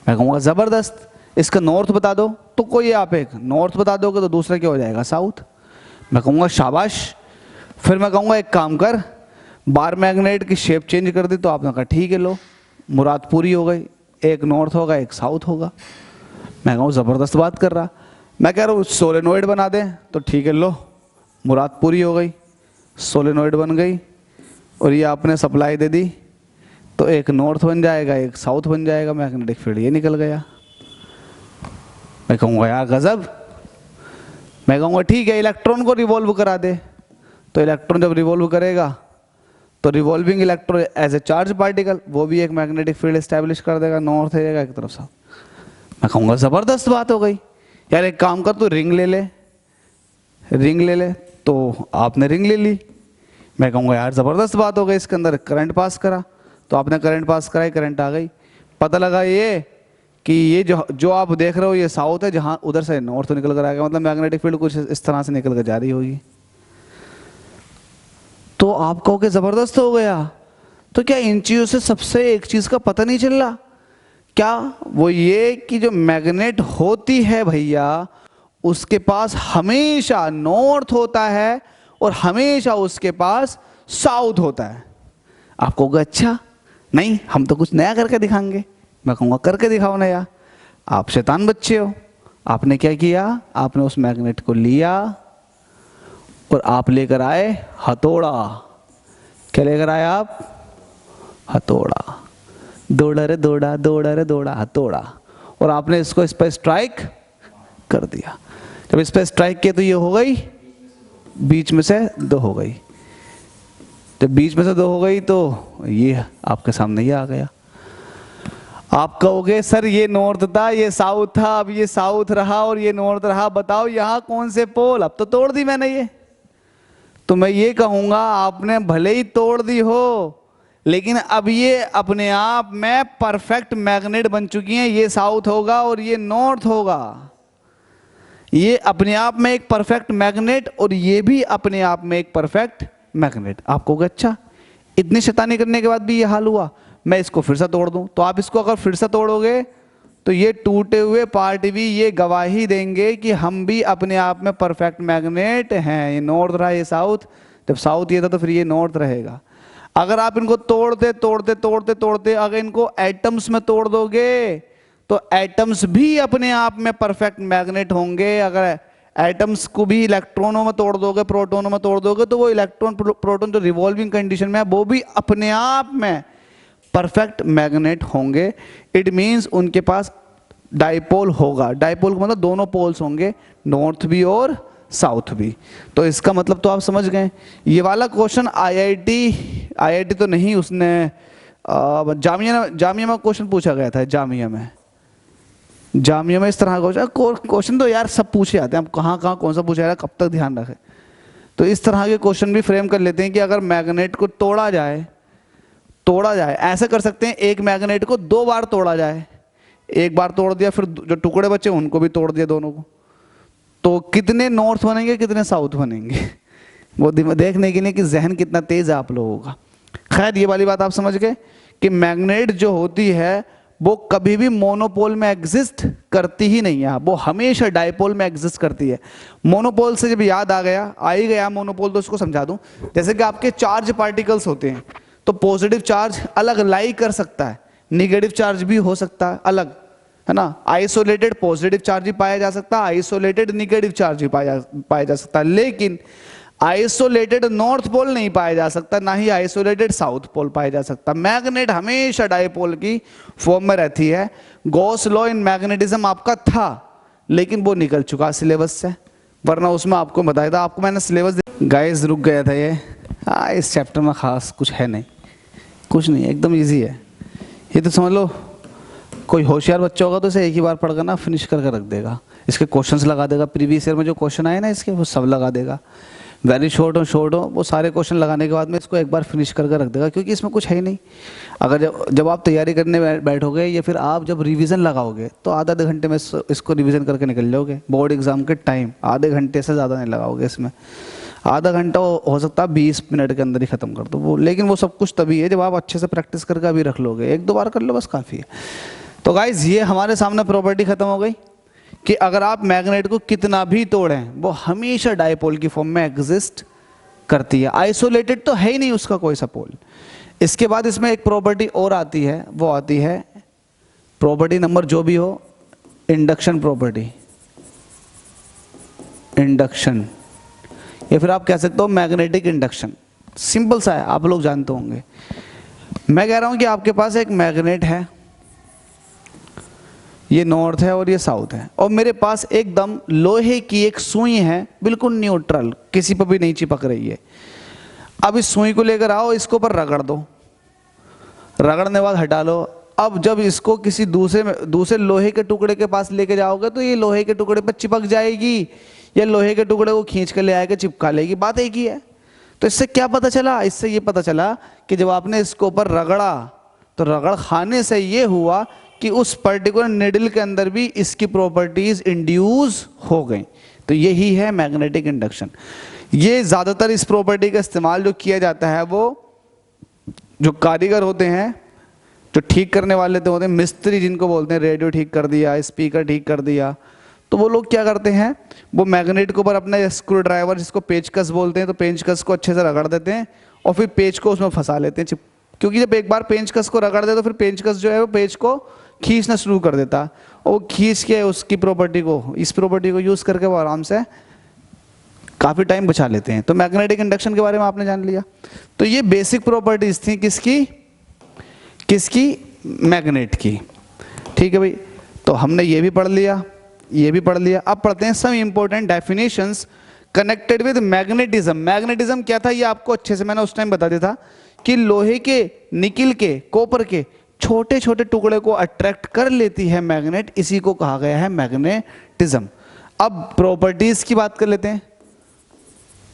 A: मैं कहूँगा ज़बरदस्त, इसका नॉर्थ बता दो। तो कोई आप एक नॉर्थ बता दोगे तो दूसरा क्या हो जाएगा? साउथ। मैं कहूँगा शाबाश। फिर मैं कहूँगा एक काम कर, बार मैग्नेट की शेप चेंज कर दी। तो आपने कहा ठीक है, लो मुराद पूरी हो गई, एक नॉर्थ होगा एक साउथ होगा। मैं कहूँ ज़बरदस्त बात कर रहा। मैं कह रहा हूँ सोलेनोइड बना दें, तो ठीक है, लो मुराद पूरी हो गई, सोलेनोइड बन गई, और ये आपने सप्लाई दे दी, तो एक नॉर्थ बन जाएगा एक साउथ बन जाएगा, मैग्नेटिक फील्ड ये निकल गया। मैं कहूँगा यार गजब। मैं कहूँगा ठीक है, इलेक्ट्रॉन को रिवॉल्व करा दे। तो इलेक्ट्रॉन जब रिवॉल्व करेगा तो revolving electron as a charge particle, वो भी एक मैग्नेटिक फील्ड एस्टैब्लिश कर देगा, नॉर्थ हो जाएगा एक तरफ साउथ। मैं कहूँगा ज़बरदस्त बात हो गई यार। एक काम कर, तू रिंग ले ले, रिंग ले ले। तो आपने रिंग ले ली। मैं कहूँगा यार ज़बरदस्त बात हो गई, इसके अंदर करंट पास करा। तो आपने करंट पास कराई, करंट आ गई। पता लगा ये कि ये जो आप देख रहे हो ये साउथ है, जहाँ उधर से नॉर्थ निकल कर आएगा, मतलब मैग्नेटिक फील्ड कुछ इस तरह से निकल कर जा रही होगी। तो आप कहोगे ज़बरदस्त हो गया। तो क्या इन चीज़ों से सबसे एक चीज़ का पता नहीं चल रहा क्या? वो ये कि जो मैग्नेट होती है भैया, उसके पास हमेशा नॉर्थ होता है और हमेशा उसके पास साउथ होता है। आप कहोगे अच्छा, नहीं हम तो कुछ नया करके दिखाएंगे। मैं कहूँगा करके दिखाओ नया। आप शैतान बच्चे हो। आपने क्या किया? आपने उस मैग्नेट को लिया और आप लेकर आए हथौड़ा। क्या लेकर आए आप? हथौड़ा। दौड़ा रे दौड़ा, दौड़ा रे दौड़ा, हथौड़ा। और आपने इसको इस पर स्ट्राइक कर दिया। जब इस पर स्ट्राइक किया तो ये हो गई, बीच में से 2 हो गई। जब बीच में से 2 हो गई तो ये आपके सामने ये आ गया। आप कहोगे सर ये नॉर्थ था, ये साउथ था, अब ये साउथ रहा और ये नॉर्थ रहा, बताओ यहाँ कौन से पोल? अब तो तोड़ दी मैंने ये। तो मैं ये कहूँगा आपने भले ही तोड़ दी हो, लेकिन अब ये अपने आप में परफेक्ट मैग्नेट बन चुकी हैं। ये साउथ होगा और ये नॉर्थ होगा। ये अपने आप में एक परफेक्ट मैग्नेट और ये भी अपने आप में एक परफेक्ट मैग्नेट। आप कहोगे अच्छा, इतनी शैतानी करने के बाद भी ये हाल हुआ, मैं इसको फिर से तोड़ दूं। तो आप इसको अगर फिर से तोड़ोगे तो ये टूटे हुए पार्ट भी ये गवाही देंगे कि हम भी अपने आप में परफेक्ट मैग्नेट हैं। ये नॉर्थ रहा, ये साउथ। जब साउथ ये था तो फिर ये नॉर्थ रहेगा। अगर आप इनको तोड़ते तोड़ते तोड़ते तोड़ते अगर इनको एटम्स में तोड़ दोगे तो एटम्स भी अपने आप में परफेक्ट मैग्नेट होंगे। अगर एटम्स को भी इलेक्ट्रॉनों में तोड़ दोगे, प्रोटोनों में तोड़ दोगे, तो वो इलेक्ट्रॉन प्रोटोन जो रिवॉल्विंग कंडीशन में है वो भी अपने आप में परफेक्ट मैग्नेट होंगे। इट मीन्स उनके पास डाइपोल होगा। डाइपोल का मतलब दोनों पोल्स होंगे, नॉर्थ भी और साउथ भी। तो इसका मतलब तो आप समझ गए। ये वाला क्वेश्चन आईआईटी तो नहीं, उसने जामिया में क्वेश्चन पूछा गया था। जामिया में इस तरह का क्वेश्चन तो यार सब पूछे जाते हैं। अब कहाँ कहाँ कौन सा पूछा जा रहा है, कब तक ध्यान रखें। तो इस तरह के क्वेश्चन भी फ्रेम कर लेते हैं कि अगर मैग्नेट को तोड़ा जाए, ऐसे कर सकते हैं एक मैग्नेट को 2 बार तोड़ा जाए। एक बार तोड़ दिया, फिर जो टुकड़े बचे उनको भी तोड़ दिया दोनों को, तो कितने नॉर्थ बनेंगे कितने साउथ बनेंगे वो देखने के लिए कि जहन कितना तेज है आप लोगों का। खैर ये वाली बात आप समझ गए कि मैग्नेट जो होती है वो कभी भी मोनोपोल में एग्जिस्ट करती ही नहीं है, वो हमेशा डाइपोल में एग्जिस्ट करती है। मोनोपोल से जब याद आ गया मोनोपोल, तो उसको समझा दूं। जैसे कि आपके चार्ज पार्टिकल्स होते हैं, तो पॉजिटिव चार्ज अलग लाई कर सकता है, निगेटिव चार्ज भी हो सकता है अलग, है ना। आइसोलेटेड पॉजिटिव चार्ज भी पाया जा सकता है, आइसोलेटेड निगेटिव चार्ज भी पाया जा सकता है। लेकिन आइसोलेटेड नॉर्थ पोल नहीं पाया जा सकता, ना ही आइसोलेटेड साउथ पोल पाया जा सकता। मैग्नेट हमेशा डाइपोल की फॉर्म में रहती है। गॉस लॉ इन मैग्नेटिज्म आपका था, लेकिन वो निकल चुका सिलेबस से, वरना उसमें आपको बताया था। आपको मैंने सिलेबस गाइस रुक गया था ये। हाँ, इस चैप्टर में खास कुछ है नहीं, कुछ नहीं, एकदम इजी है ये। तो समझ लो कोई होशियार बच्चा होगा तो इसे एक ही बार पढ़कर ना फिनिश करके रख देगा। इसके क्वेश्चंस लगा देगा, प्रीवियस ईयर में जो क्वेश्चन आए ना इसके, वो सब लगा देगा। वेरी शॉर्ट हो वो सारे क्वेश्चन लगाने के बाद में इसको एक बार फिनिश करके रख देगा, क्योंकि इसमें कुछ है ही नहीं। अगर जब आप तैयारी करने बैठोगे या फिर आप जब रिवीजन लगाओगे तो आधे घंटे में इसको रिवीजन करके निकल जाओगे। बोर्ड एग्जाम के टाइम आधे घंटे से ज़्यादा नहीं लगाओगे इसमें। आधा घंटा हो सकता है 20 मिनट के अंदर ही ख़त्म कर दो वो, लेकिन वो सब कुछ तभी है जब आप अच्छे से प्रैक्टिस करके अभी रख लोगे। एक दो बार कर लो बस काफ़ी है। तो गाइज ये हमारे सामने प्रॉपर्टी ख़त्म हो गई कि अगर आप मैग्नेट को कितना भी तोड़ें वो हमेशा डायपोल की फॉर्म में एग्जिस्ट करती है। आइसोलेटेड तो है ही नहीं उसका कोई सा पोल। इसके बाद इसमें एक प्रॉपर्टी और आती है, वो आती है प्रॉपर्टी नंबर जो भी हो, इंडक्शन प्रॉपर्टी, इंडक्शन, या फिर आप कह सकते हो मैग्नेटिक इंडक्शन। सिंपल सा है, आप लोग जानते होंगे। मैं कह रहा हूं कि आपके पास एक मैग्नेट है, ये नॉर्थ है और ये साउथ है, और मेरे पास एकदम लोहे की एक सुई है, बिल्कुल न्यूट्रल, किसी पर भी नहीं चिपक रही है। अब इस सुई को लेकर आओ, इसको पर रगड़ दो, रगड़ने बाद हटा लो। अब जब इसको किसी दूसरे लोहे के टुकड़े के पास लेके जाओगे तो ये लोहे के टुकड़े पर चिपक जाएगी, या लोहे के टुकड़े को खींच कर ले आएगा, चिपका लेगी। बात एक ही है। तो इससे क्या पता चला? इससे ये पता चला कि जब आपने इसको ऊपर रगड़ा तो रगड़ खाने से ये हुआ कि उस पर्टिकुलर निडल के अंदर भी इसकी प्रॉपर्टीज इंड्यूस हो गई। तो यही है मैग्नेटिक इंडक्शन। ये ज़्यादातर इस प्रॉपर्टी का इस्तेमाल जो किया जाता है वो जो कारीगर होते हैं, जो ठीक करने वाले तो होते हैं, मिस्त्री जिनको बोलते हैं, रेडियो ठीक कर दिया, स्पीकर ठीक कर दिया, तो वो लोग क्या करते हैं, वो मैग्नेट के ऊपर अपना स्क्रू ड्राइवर जिसको पेचकस बोलते हैं, तो पेचकस को अच्छे से रगड़ देते हैं और फिर पेच को उसमें फंसा लेते हैं। क्योंकि जब एक बार पेचकस को रगड़ दे तो फिर पेचकस जो है वो पेच को खींचना शुरू कर देता, और वो खींच के उसकी प्रॉपर्टी को, इस प्रॉपर्टी को यूज़ करके वो आराम से काफ़ी टाइम बचा लेते हैं। तो मैग्नेटिक इंडक्शन के बारे में आपने जान लिया। तो ये बेसिक प्रॉपर्टीज थी किसकी? मैग्नेट की। ठीक है भाई, तो हमने ये भी पढ़ लिया, ये भी पढ़ लिया। अब पढ़ते हैं some important definitions connected with magnetism. Magnetism क्या था ये आपको अच्छे से मैंने उस टाइम बता दिया था कि लोहे के, निकिल के, कॉपर के छोटे छोटे टुकड़े को अट्रैक्ट कर लेती है मैग्नेट, इसी को कहा गया है मैग्नेटिज्म। अब प्रॉपर्टीज की बात कर लेते हैं।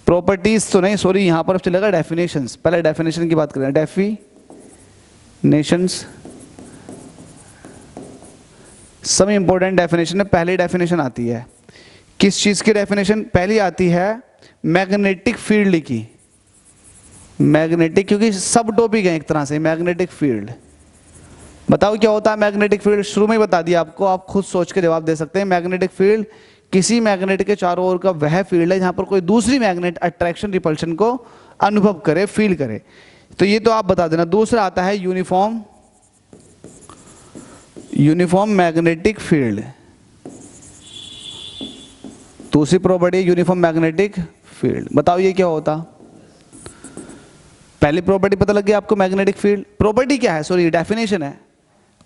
A: प्रॉपर्टीज तो नहीं, सॉरी, यहां पर चलेगा डेफिनेशंस। पहले डेफिनेशन की बात करें। डेफिनेशंस, सम इंपॉर्टेंट डेफिनेशन में पहली डेफिनेशन आती है किस चीज की? डेफिनेशन पहली आती है मैग्नेटिक फील्ड की। मैग्नेटिक, क्योंकि सब टॉपिक है एक तरह से। मैग्नेटिक फील्ड, बताओ क्या होता है मैग्नेटिक फील्ड? शुरू में ही बता दिया आपको, आप खुद सोच के जवाब दे सकते हैं। मैग्नेटिक फील्ड किसी मैग्नेट के चारों ओर का वह फील्ड है जहां पर कोई दूसरी मैग्नेट अट्रैक्शन रिपल्शन को अनुभव करे, फील करे। तो ये तो आप बता देना। दूसरा आता है यूनिफॉर्म मैग्नेटिक फील्ड। दूसरी प्रॉपर्टी यूनिफॉर्म मैग्नेटिक फील्ड। बताओ ये क्या होता? पहली प्रॉपर्टी पता लग गई आपको, मैग्नेटिक फील्ड। प्रॉपर्टी क्या है? सॉरी, डेफिनेशन है।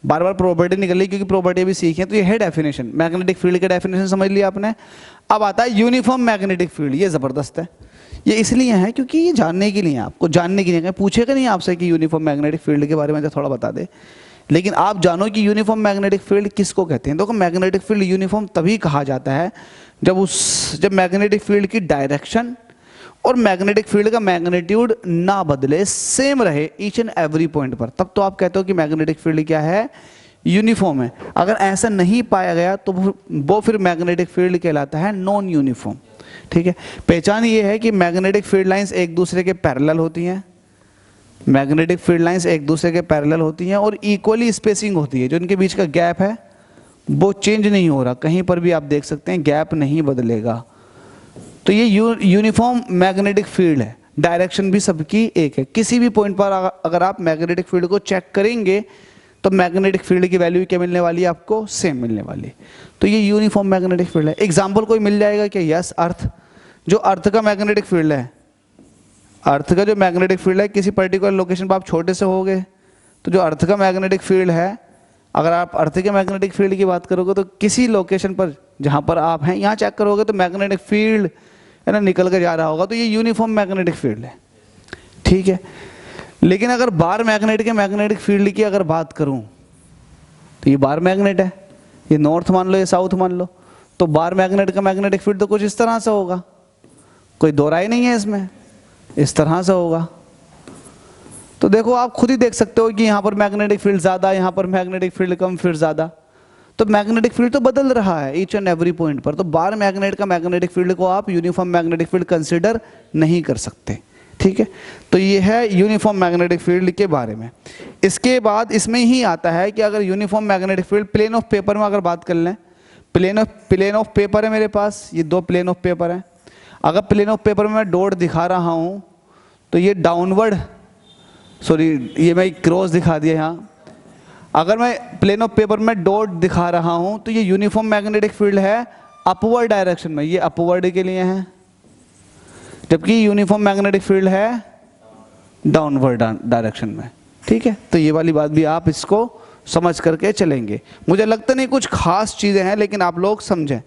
A: बार बार प्रॉपर्टी निकल रही क्योंकि प्रॉपर्टी भी सीखी है, तो ये है डेफिनेशन। मैग्नेटिक फील्ड का डेफिनेशन समझ लिया आपने। अब आता है यूनिफॉर्म मैग्नेटिक फील्ड। ये जबरदस्त है। ये इसलिए है क्योंकि ये जानने के लिए, आपको जानने के लिए पूछेगा नहीं आपसे कि यूनिफॉर्म मैग्नेटिक फील्ड के बारे में थोड़ा बता दे, लेकिन आप जानो कि यूनिफॉर्म मैग्नेटिक फील्ड किसको कहते हैं। देखो, मैग्नेटिक फील्ड यूनिफॉर्म तभी कहा जाता है जब मैग्नेटिक फील्ड की डायरेक्शन और मैग्नेटिक फील्ड का मैग्नीट्यूड ना बदले, सेम रहे ईच एंड एवरी पॉइंट पर, तब तो आप कहते हो कि मैग्नेटिक फील्ड क्या है? यूनिफॉर्म है। अगर ऐसा नहीं पाया गया तो वो फिर मैग्नेटिक फील्ड कहलाता है नॉन यूनिफॉर्म। ठीक है, पहचान ये है कि मैग्नेटिक फील्ड लाइंस एक दूसरे के पैरेलल होती हैं। मैग्नेटिक फील्ड लाइंस एक दूसरे के पैरेलल होती हैं और इक्वली स्पेसिंग होती है। जो इनके बीच का गैप है वो चेंज नहीं हो रहा, कहीं पर भी आप देख सकते हैं गैप नहीं बदलेगा। तो ये यूनिफॉर्म मैग्नेटिक फील्ड है। डायरेक्शन भी सबकी एक है। किसी भी पॉइंट पर अगर आप मैग्नेटिक फील्ड को चेक करेंगे तो मैग्नेटिक फील्ड की वैल्यू क्या मिलने वाली है आपको? सेम मिलने वाली है। तो ये यूनिफॉर्म मैग्नेटिक फील्ड है। एग्जाम्पल कोई मिल जाएगा क्या? यस, अर्थ। जो अर्थ का मैग्नेटिक फील्ड है, अर्थ का जो मैग्नेटिक फील्ड है, किसी पर्टिकुलर लोकेशन पर आप छोटे से होगे तो जो अर्थ का मैग्नेटिक फील्ड है, अगर आप अर्थ के मैग्नेटिक फील्ड की बात करोगे तो किसी लोकेशन पर जहाँ पर आप हैं यहाँ चेक करोगे तो मैग्नेटिक फील्ड है ना निकल के जा रहा होगा, तो ये यूनिफॉर्म मैग्नेटिक फील्ड है, ठीक है। लेकिन अगर बार मैग्नेट के मैग्नेटिक फील्ड की अगर बात करूँ तो ये बार मैग्नेट है, ये नॉर्थ मान लो, ये साउथ मान लो, तो बार मैग्नेट का मैग्नेटिक फील्ड तो कुछ इस तरह से होगा, कोई दोहराई नहीं है इसमें, इस तरह से होगा। तो देखो आप खुद ही देख सकते हो कि यहाँ पर मैग्नेटिक फील्ड ज़्यादा, यहाँ पर मैग्नेटिक फील्ड कम, फिर ज़्यादा, तो मैग्नेटिक फील्ड तो बदल रहा है ईच एंड एवरी पॉइंट पर। तो बार मैग्नेट का मैग्नेटिक फील्ड को आप यूनिफॉर्म मैग्नेटिक फील्ड कंसिडर नहीं कर सकते, ठीक है। तो ये है यूनिफॉर्म मैग्नेटिक फील्ड के बारे में। इसके बाद इसमें ही आता है कि अगर uniform magnetic field plane of paper में अगर बात कर लें, प्लेन ऑफ पेपर है मेरे पास, ये दो प्लेन ऑफ पेपर हैं। अगर प्लेन ऑफ पेपर में मैं डॉट दिखा रहा हूँ तो ये डाउनवर्ड, सॉरी ये मैं क्रॉस दिखा दिया यहाँ। अगर मैं प्लेन ऑफ पेपर में डॉट दिखा रहा हूँ तो ये यूनिफॉर्म मैग्नेटिक फील्ड है अपवर्ड डायरेक्शन में, ये अपवर्ड के लिए है, जबकि यूनिफॉर्म मैग्नेटिक फील्ड है डाउनवर्ड डायरेक्शन में, ठीक है। तो ये वाली बात भी आप इसको समझ करके चलेंगे। मुझे लगता नहीं कुछ खास चीज़ें हैं, लेकिन आप लोग समझें।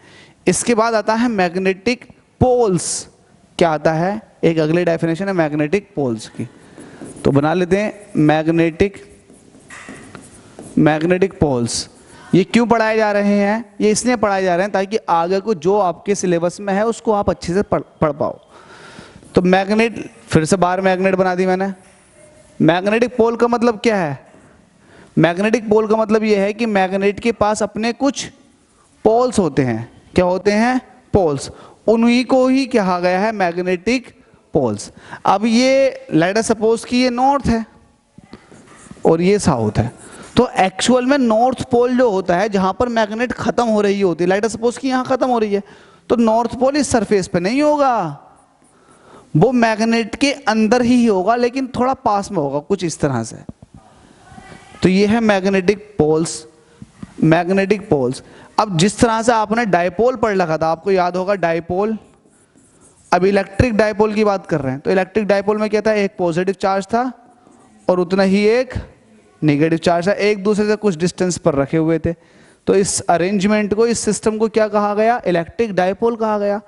A: इसके बाद आता है मैग्नेटिक पोल्स। क्या आता है, एक अगली डेफिनेशन है मैग्नेटिक पोल्स की, तो बना लेते हैं मैग्नेटिक पोल्स। ये क्यों पढ़ाए जा रहे हैं, ये इसलिए पढ़ाए जा रहे हैं ताकि आगे को जो आपके सिलेबस में है उसको आप अच्छे से पढ़ पाओ। तो मैग्नेट, फिर से बार मैग्नेट बना दी मैंने। मैग्नेटिक पोल का मतलब क्या है, मैग्नेटिक पोल का मतलब ये है कि मैग्नेट के पास अपने कुछ पोल्स होते हैं। क्या होते हैं, पोल्स, उन्हीं को ही कहा गया है मैग्नेटिक पोल्स। अब ये लेट अस सपोज कि ये नॉर्थ है और ये साउथ है, तो एक्चुअल में नॉर्थ पोल जो होता है जहां पर मैग्नेट खत्म हो रही होती है, लेट अस सपोज कि यहां खत्म हो रही है, तो नॉर्थ पोल इस सरफेस पे नहीं होगा, वो मैग्नेट के अंदर ही होगा, लेकिन थोड़ा पास में होगा, कुछ इस तरह से। तो ये है मैग्नेटिक पोल्स, मैग्नेटिक पोल्स। अब जिस तरह से आपने डायपोल पढ़ रखा था, आपको याद होगा डायपोल, अब इलेक्ट्रिक डायपोल की बात कर रहे हैं। तो इलेक्ट्रिक डायपोल में क्या था, एक पॉजिटिव चार्ज था और उतना ही एक नेगेटिव चार्ज था, एक दूसरे से कुछ डिस्टेंस पर रखे हुए थे। तो इस अरेंजमेंट को, इस सिस्टम को क्या कहा गया, इलेक्ट्रिक डायपोल कहा गया।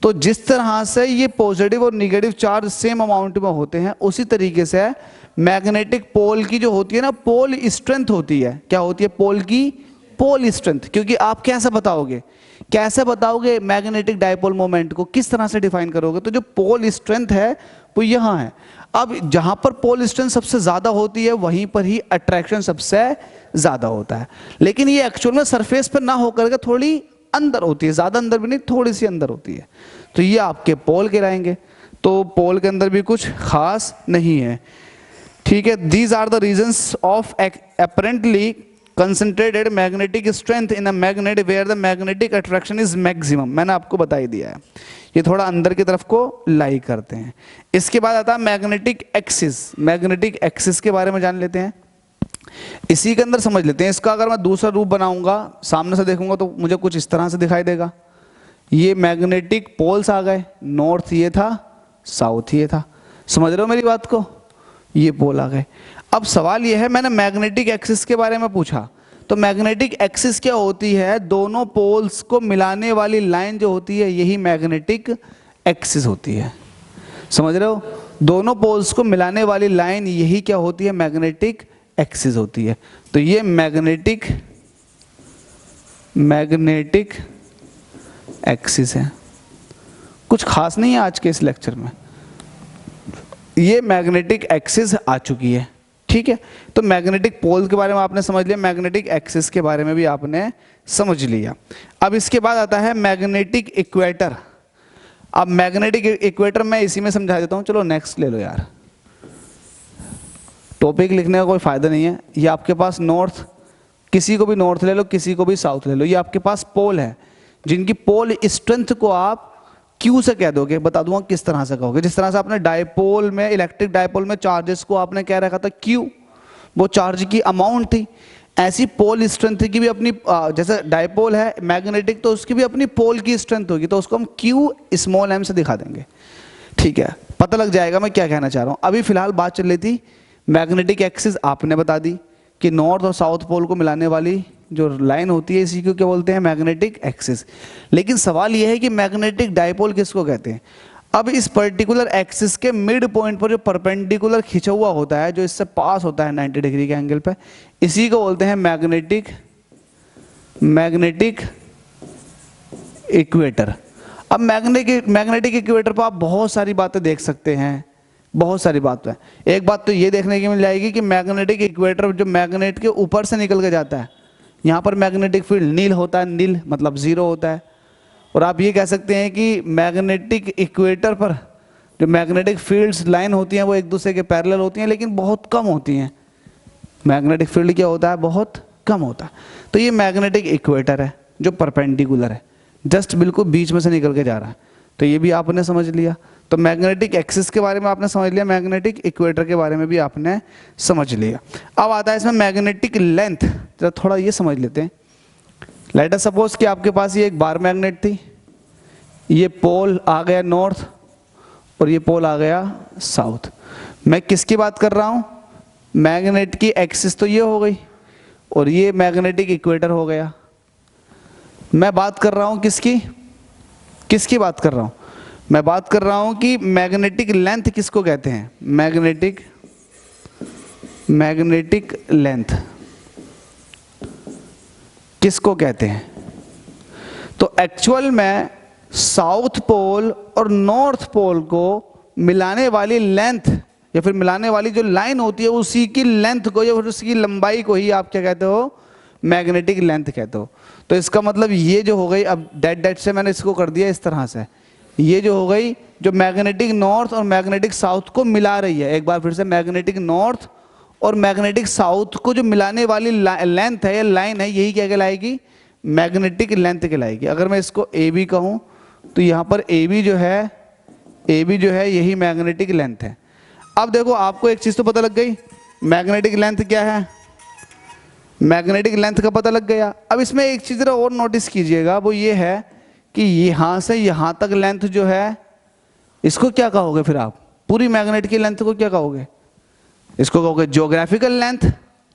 A: तो जिस तरह से ये पॉजिटिव और नेगेटिव चार्ज सेम अमाउंट में होते हैं, उसी तरीके से मैग्नेटिक पोल की जो होती है ना, पोल स्ट्रेंथ होती है। क्या होती है, पोल की पोल स्ट्रेंथ। क्योंकि आप कैसे बताओगे मैग्नेटिक डायपोल मोमेंट को, किस तरह से डिफाइन करोगे, तो जो पोल स्ट्रेंथ है वो यहाँ है। अब जहाँ पर पोल स्ट्रेंथ सबसे ज़्यादा होती है वहीं पर ही अट्रैक्शन सबसे ज़्यादा होता है, लेकिन ये एक्चुअल में सरफेस पर ना होकर के थोड़ी अंदर होती है, ज़्यादा अंदर भी नहीं, थोड़ी सी अंदर होती है। तो ये आपके पोल कहलाएंगे। तो पोल के अंदर भी कुछ खास नहीं है, ठीक है। These are the reasons of apparently concentrated magnetic strength in a magnet where the magnetic attraction is maximum। मैंने आपको बता ही दिया है, ये थोड़ा अंदर की तरफ को लाई करते हैं। इसके बाद आता है मैग्नेटिक एक्सिस। मैग्नेटिक एक्सिस के बारे में जान लेते हैं, इसी के अंदर समझ लेते हैं। इसका अगर मैं दूसरा रूप बनाऊंगा, सामने से देखूंगा तो मुझे कुछ इस तरह से दिखाई देगा। ये मैग्नेटिक पोल्स आ गए, नॉर्थ ये था, साउथ ये था, समझ रहे हो मेरी बात को, ये पोल आ गए। अब सवाल ये है, मैंने मैग्नेटिक एक्सिस के बारे में पूछा, तो मैग्नेटिक एक्सिस क्या होती है, दोनों पोल्स को मिलाने वाली लाइन जो होती है यही मैग्नेटिक एक्सिस होती है। समझ रहे हो, दोनों पोल्स को मिलाने वाली लाइन यही क्या होती है, मैग्नेटिक एक्सिस होती है। तो ये मैग्नेटिक एक्सिस है, कुछ खास नहीं है आज के इस लेक्चर में, ये मैग्नेटिक एक्सिस आ चुकी है, ठीक है। तो मैग्नेटिक पोल के बारे में आपने समझ लिया, मैग्नेटिक एक्सिस के बारे में भी आपने समझ लिया। अब इसके बाद आता है मैग्नेटिक इक्वेटर। अब मैग्नेटिक इक्वेटर मैं इसी में समझा देता हूँ, चलो नेक्स्ट ले लो यार, टॉपिक लिखने का कोई फायदा नहीं है। ये आपके पास नॉर्थ, किसी को भी नॉर्थ ले लो, किसी को भी साउथ ले लो, ये आपके पास पोल है जिनकी पोल स्ट्रेंथ को आप क्यू से कह दोगे। बता दूंगा किस तरह से कहोगे, जिस तरह से आपने डायपोल में, इलेक्ट्रिक डायपोल में चार्जेस को आपने कह रखा था क्यू, वो चार्ज की अमाउंट थी। ऐसी पोल स्ट्रेंथ की भी अपनी जैसे डायपोल है मैग्नेटिक, तो उसकी भी अपनी पोल की स्ट्रेंथ होगी, तो उसको हम क्यू स्मॉल एम से दिखा देंगे। ठीक है, पता लग जाएगा मैं क्या कहना चाह रहा हूँ। अभी फिलहाल बात चल रही थी मैग्नेटिक एक्सिस, आपने बता दी कि नॉर्थ और साउथ पोल को मिलाने वाली जो लाइन होती है इसी को क्या बोलते हैं, मैग्नेटिक एक्सिस। लेकिन सवाल यह है कि मैग्नेटिक डायपोल किसको कहते हैं। अब इस पर्टिकुलर एक्सिस के मिड पॉइंट पर जो परपेंडिकुलर खिंचा हुआ होता है, जो इससे पास होता है 90 डिग्री के एंगल पे, इसी को बोलते हैं मैग्नेटिक इक्वेटर। अब मैग्नेटिक इक्वेटर पर आप बहुत सारी बातें देख सकते हैं, बहुत सारी बातें। एक बात तो ये देखने की मिल जाएगी कि मैग्नेटिक इक्वेटर जो मैग्नेट के ऊपर से निकल के जाता है, यहाँ पर मैग्नेटिक फील्ड नील होता है, नील मतलब जीरो होता है। और आप ये कह सकते हैं कि मैग्नेटिक इक्वेटर पर जो मैग्नेटिक फील्ड्स लाइन होती हैं वो एक दूसरे के पैरेलल होती हैं, लेकिन बहुत कम होती हैं। मैग्नेटिक फील्ड क्या होता है, बहुत कम होता है। तो ये मैग्नेटिक इक्वेटर है जो परपेंडिकुलर है, जस्ट बिल्कुल बीच में से निकल के जा रहा है। तो ये भी आपने समझ लिया। तो मैग्नेटिक एक्सिस के बारे में आपने समझ लिया, मैग्नेटिक इक्वेटर के बारे में भी आपने समझ लिया। अब आता है इसमें मैग्नेटिक लेंथ, जरा थोड़ा ये समझ लेते हैं। लेट अस सपोज कि आपके पास ये एक बार मैग्नेट थी, ये पोल आ गया नॉर्थ और ये पोल आ गया साउथ। मैं किसकी बात कर रहा हूँ, मैग्नेट की एक्सिस तो ये हो गई और ये मैग्नेटिक इक्वेटर हो गया। मैं बात कर रहा हूँ किसकी बात कर रहा हूँ, मैं बात कर रहा हूँ कि मैग्नेटिक लेंथ किसको कहते हैं, मैग्नेटिक लेंथ किसको कहते हैं। तो एक्चुअल में साउथ पोल और नॉर्थ पोल को मिलाने वाली लेंथ या फिर मिलाने वाली जो लाइन होती है उसी की लेंथ को या फिर उसकी लंबाई को ही आप क्या कहते हो, मैग्नेटिक लेंथ कहते हो। तो इसका मतलब ये जो हो गई, अब डेट से मैंने इसको कर दिया इस तरह से, ये जो हो गई जो मैग्नेटिक नॉर्थ और मैग्नेटिक साउथ को मिला रही है। एक बार फिर से, मैग्नेटिक नॉर्थ और मैग्नेटिक साउथ को जो मिलाने वाली लेंथ है या लाइन है, यही क्या कहलाएगी, मैग्नेटिक लेंथ कहलाएगी। अगर मैं इसको ए बी कहूँ तो यहाँ पर ए बी जो है यही मैग्नेटिक लेंथ है। अब देखो आपको एक चीज़ तो पता लग गई, मैग्नेटिक लेंथ क्या है, मैग्नेटिक लेंथ का पता लग गया। अब इसमें एक चीज़ और नोटिस कीजिएगा, वो ये है कि यहाँ से यहाँ तक लेंथ जो है, इसको क्या कहोगे फिर आप, पूरी मैग्नेट की लेंथ को क्या कहोगे, इसको कहोगे ज्योग्राफिकल लेंथ,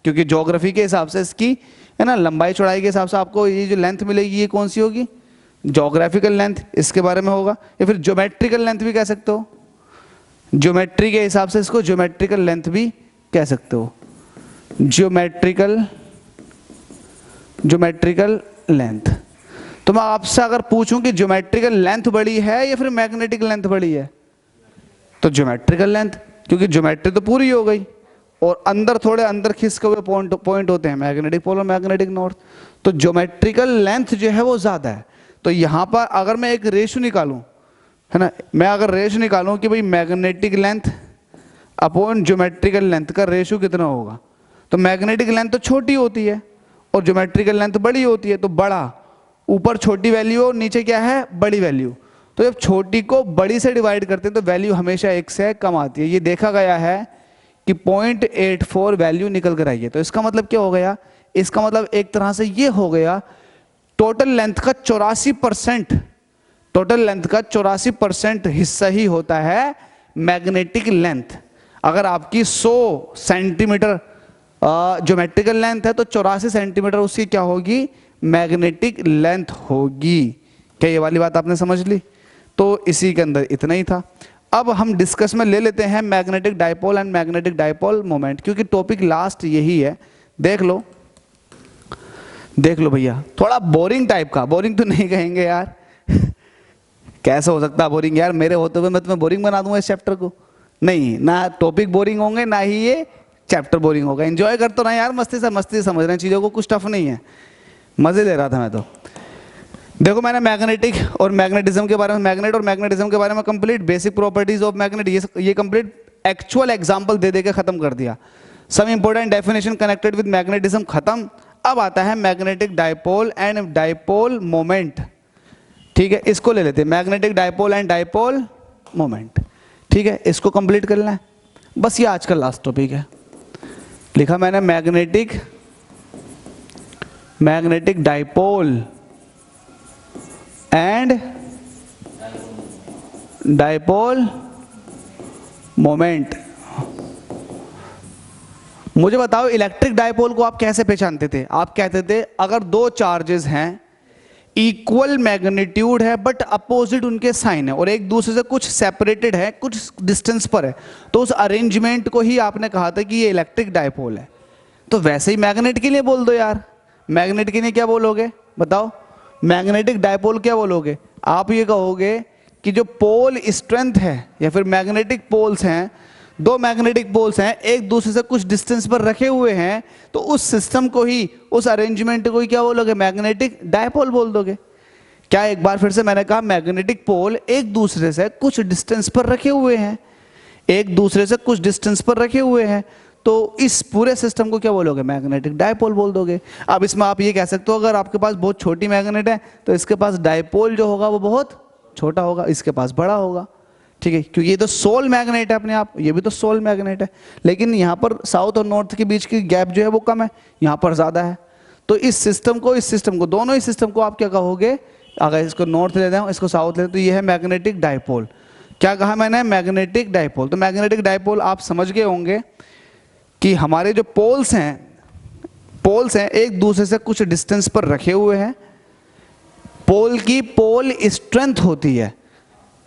A: क्योंकि ज्योग्राफी के हिसाब से इसकी है ना, लंबाई चौड़ाई के हिसाब से आपको ये जो लेंथ मिलेगी ये कौन सी होगी, ज्योग्राफिकल लेंथ, इसके बारे में होगा। या फिर ज्योमेट्रिकल लेंथ भी कह सकते हो, ज्योमेट्री के हिसाब से इसको ज्योमेट्रिकल लेंथ भी कह सकते हो, ज्योमेट्रिकल लेंथ। तो मैं आपसे अगर पूछूं कि ज्योमेट्रिकल लेंथ बड़ी है या फिर मैग्नेटिक लेंथ बड़ी है, तो ज्योमेट्रिकल लेंथ, क्योंकि ज्योमेट्री तो पूरी हो गई और अंदर थोड़े अंदर खिसके हुए पॉइंट होते हैं, मैग्नेटिक पोल और मैग्नेटिक नॉर्थ। तो ज्योमेट्रिकल लेंथ जो है वो ज़्यादा है। तो यहाँ पर अगर मैं एक रेशो निकालूं, है ना, मैं अगर रेशो निकालूं कि भाई magnetic length upon geometrical length का रेशो कितना होगा, तो मैग्नेटिक लेंथ तो छोटी होती है और ज्योमेट्रिकल लेंथ बड़ी होती है। तो बड़ा, ऊपर छोटी वैल्यू और नीचे क्या है, बड़ी वैल्यू। तो जब छोटी को बड़ी से डिवाइड करते हैं तो वैल्यू हमेशा 1 से कम आती है। ये देखा गया है कि 0.84 वैल्यू निकल कर आई है। तो इसका मतलब क्या हो गया, इसका मतलब एक तरह से ये हो गया टोटल लेंथ का 84%, टोटल लेंथ का 84% हिस्सा ही होता है मैग्नेटिक लेंथ। अगर आपकी 100 सेंटीमीटर ज्योमेट्रिकल लेंथ है तो 84 सेंटीमीटर उसकी क्या होगी, मैग्नेटिक लेंथ होगी। क्या ये वाली बात आपने समझ ली। तो इसी के अंदर इतना ही था। अब हम डिस्कस में ले लेते हैं magnetic dipole and magnetic dipole moment, क्योंकि टॉपिक लास्ट यही है। देख लो भैया, थोड़ा बोरिंग टाइप का, बोरिंग तो नहीं कहेंगे यार कैसे हो सकता है बोरिंग यार, मेरे होते हुए मैं तुम्हें बोरिंग बना दूंगा इस चैप्टर को, नहीं ना टॉपिक बोरिंग होंगे ना ही ये चैप्टर बोरिंग होगा। एंजॉय कर तो रहे यार, मस्ती से समझ रहे हैं चीज़ों को, कुछ टफ नहीं है, मज़े ले रहा था मैं तो। देखो मैंने मैग्नेटिक और मैग्नेटिज्म के बारे में, मैग्नेट और मैग्नेटिज्म के बारे में complete basic properties of magnet ये कंप्लीट एक्चुअल एग्जांपल दे के खत्म कर दिया। Some important definition connected with magnetism खत्म। अब आता है magnetic dipole and dipole moment. ठीक है, इसको ले लेते हैं, magnetic dipole and dipole moment. ठीक है, इसको कंप्लीट करना है, बस ये आज का लास्ट टॉपिक है। लिखा मैंने magnetic magnetic dipole and dipole moment. मुझे बताओ इलेक्ट्रिक डाइपोल को आप कैसे पहचानते थे? आप कहते थे अगर दो चार्जेस हैं, इक्वल मैग्नीट्यूड है बट अपोजिट उनके साइन है और एक दूसरे से कुछ सेपरेटेड है, कुछ डिस्टेंस पर है, तो उस अरेंजमेंट को ही आपने कहा था कि ये इलेक्ट्रिक डाइपोल है। तो वैसे ही मैग्नेट के लिए बोल दो यार। मैग्नेट के लिए क्या बोलोगे बताओ? मैग्नेटिक डाइपोल क्या बोलोगे? आप ये कहोगे कि जो पोल स्ट्रेंथ है या फिर मैग्नेटिक पोल्स हैं, दो मैग्नेटिक पोल्स हैं, एक दूसरे से कुछ डिस्टेंस पर रखे हुए हैं, तो उस सिस्टम को ही, उस अरेंजमेंट को ही क्या बोलोगे? मैग्नेटिक डाइपोल बोल दोगे। क्या एक बार फिर से मैंने कहा मैग्नेटिक पोल एक दूसरे से कुछ डिस्टेंस पर रखे हुए हैं, एक दूसरे से कुछ डिस्टेंस पर रखे हुए हैं, तो इस पूरे सिस्टम को क्या बोलोगे? मैग्नेटिक डाइपोल बोल दोगे। अब इसमें आप ये कह सकते हो अगर आपके पास बहुत छोटी मैग्नेट है तो इसके पास डाइपोल जो होगा वो बहुत छोटा होगा, इसके पास बड़ा होगा, ठीक है, क्योंकि ये तो सोल मैग्नेट है अपने आप, ये भी तो सोल मैग्नेट है, लेकिन यहाँ पर साउथ और नॉर्थ के बीच की गैप जो है वो कम है, यहाँ पर ज़्यादा है। तो इस सिस्टम को, दोनों ही सिस्टम को आप क्या कहोगे? अगर इसको नॉर्थ लेते हैं, इसको साउथ लेते हैं, तो ये है मैग्नेटिक डाइपोल। क्या कहा मैंने? Magnetic dipole. तो मैग्नेटिक डाइपोल आप समझ गए होंगे कि हमारे जो पोल्स हैं एक दूसरे से कुछ डिस्टेंस पर रखे हुए हैं। पोल की पोल स्ट्रेंथ होती है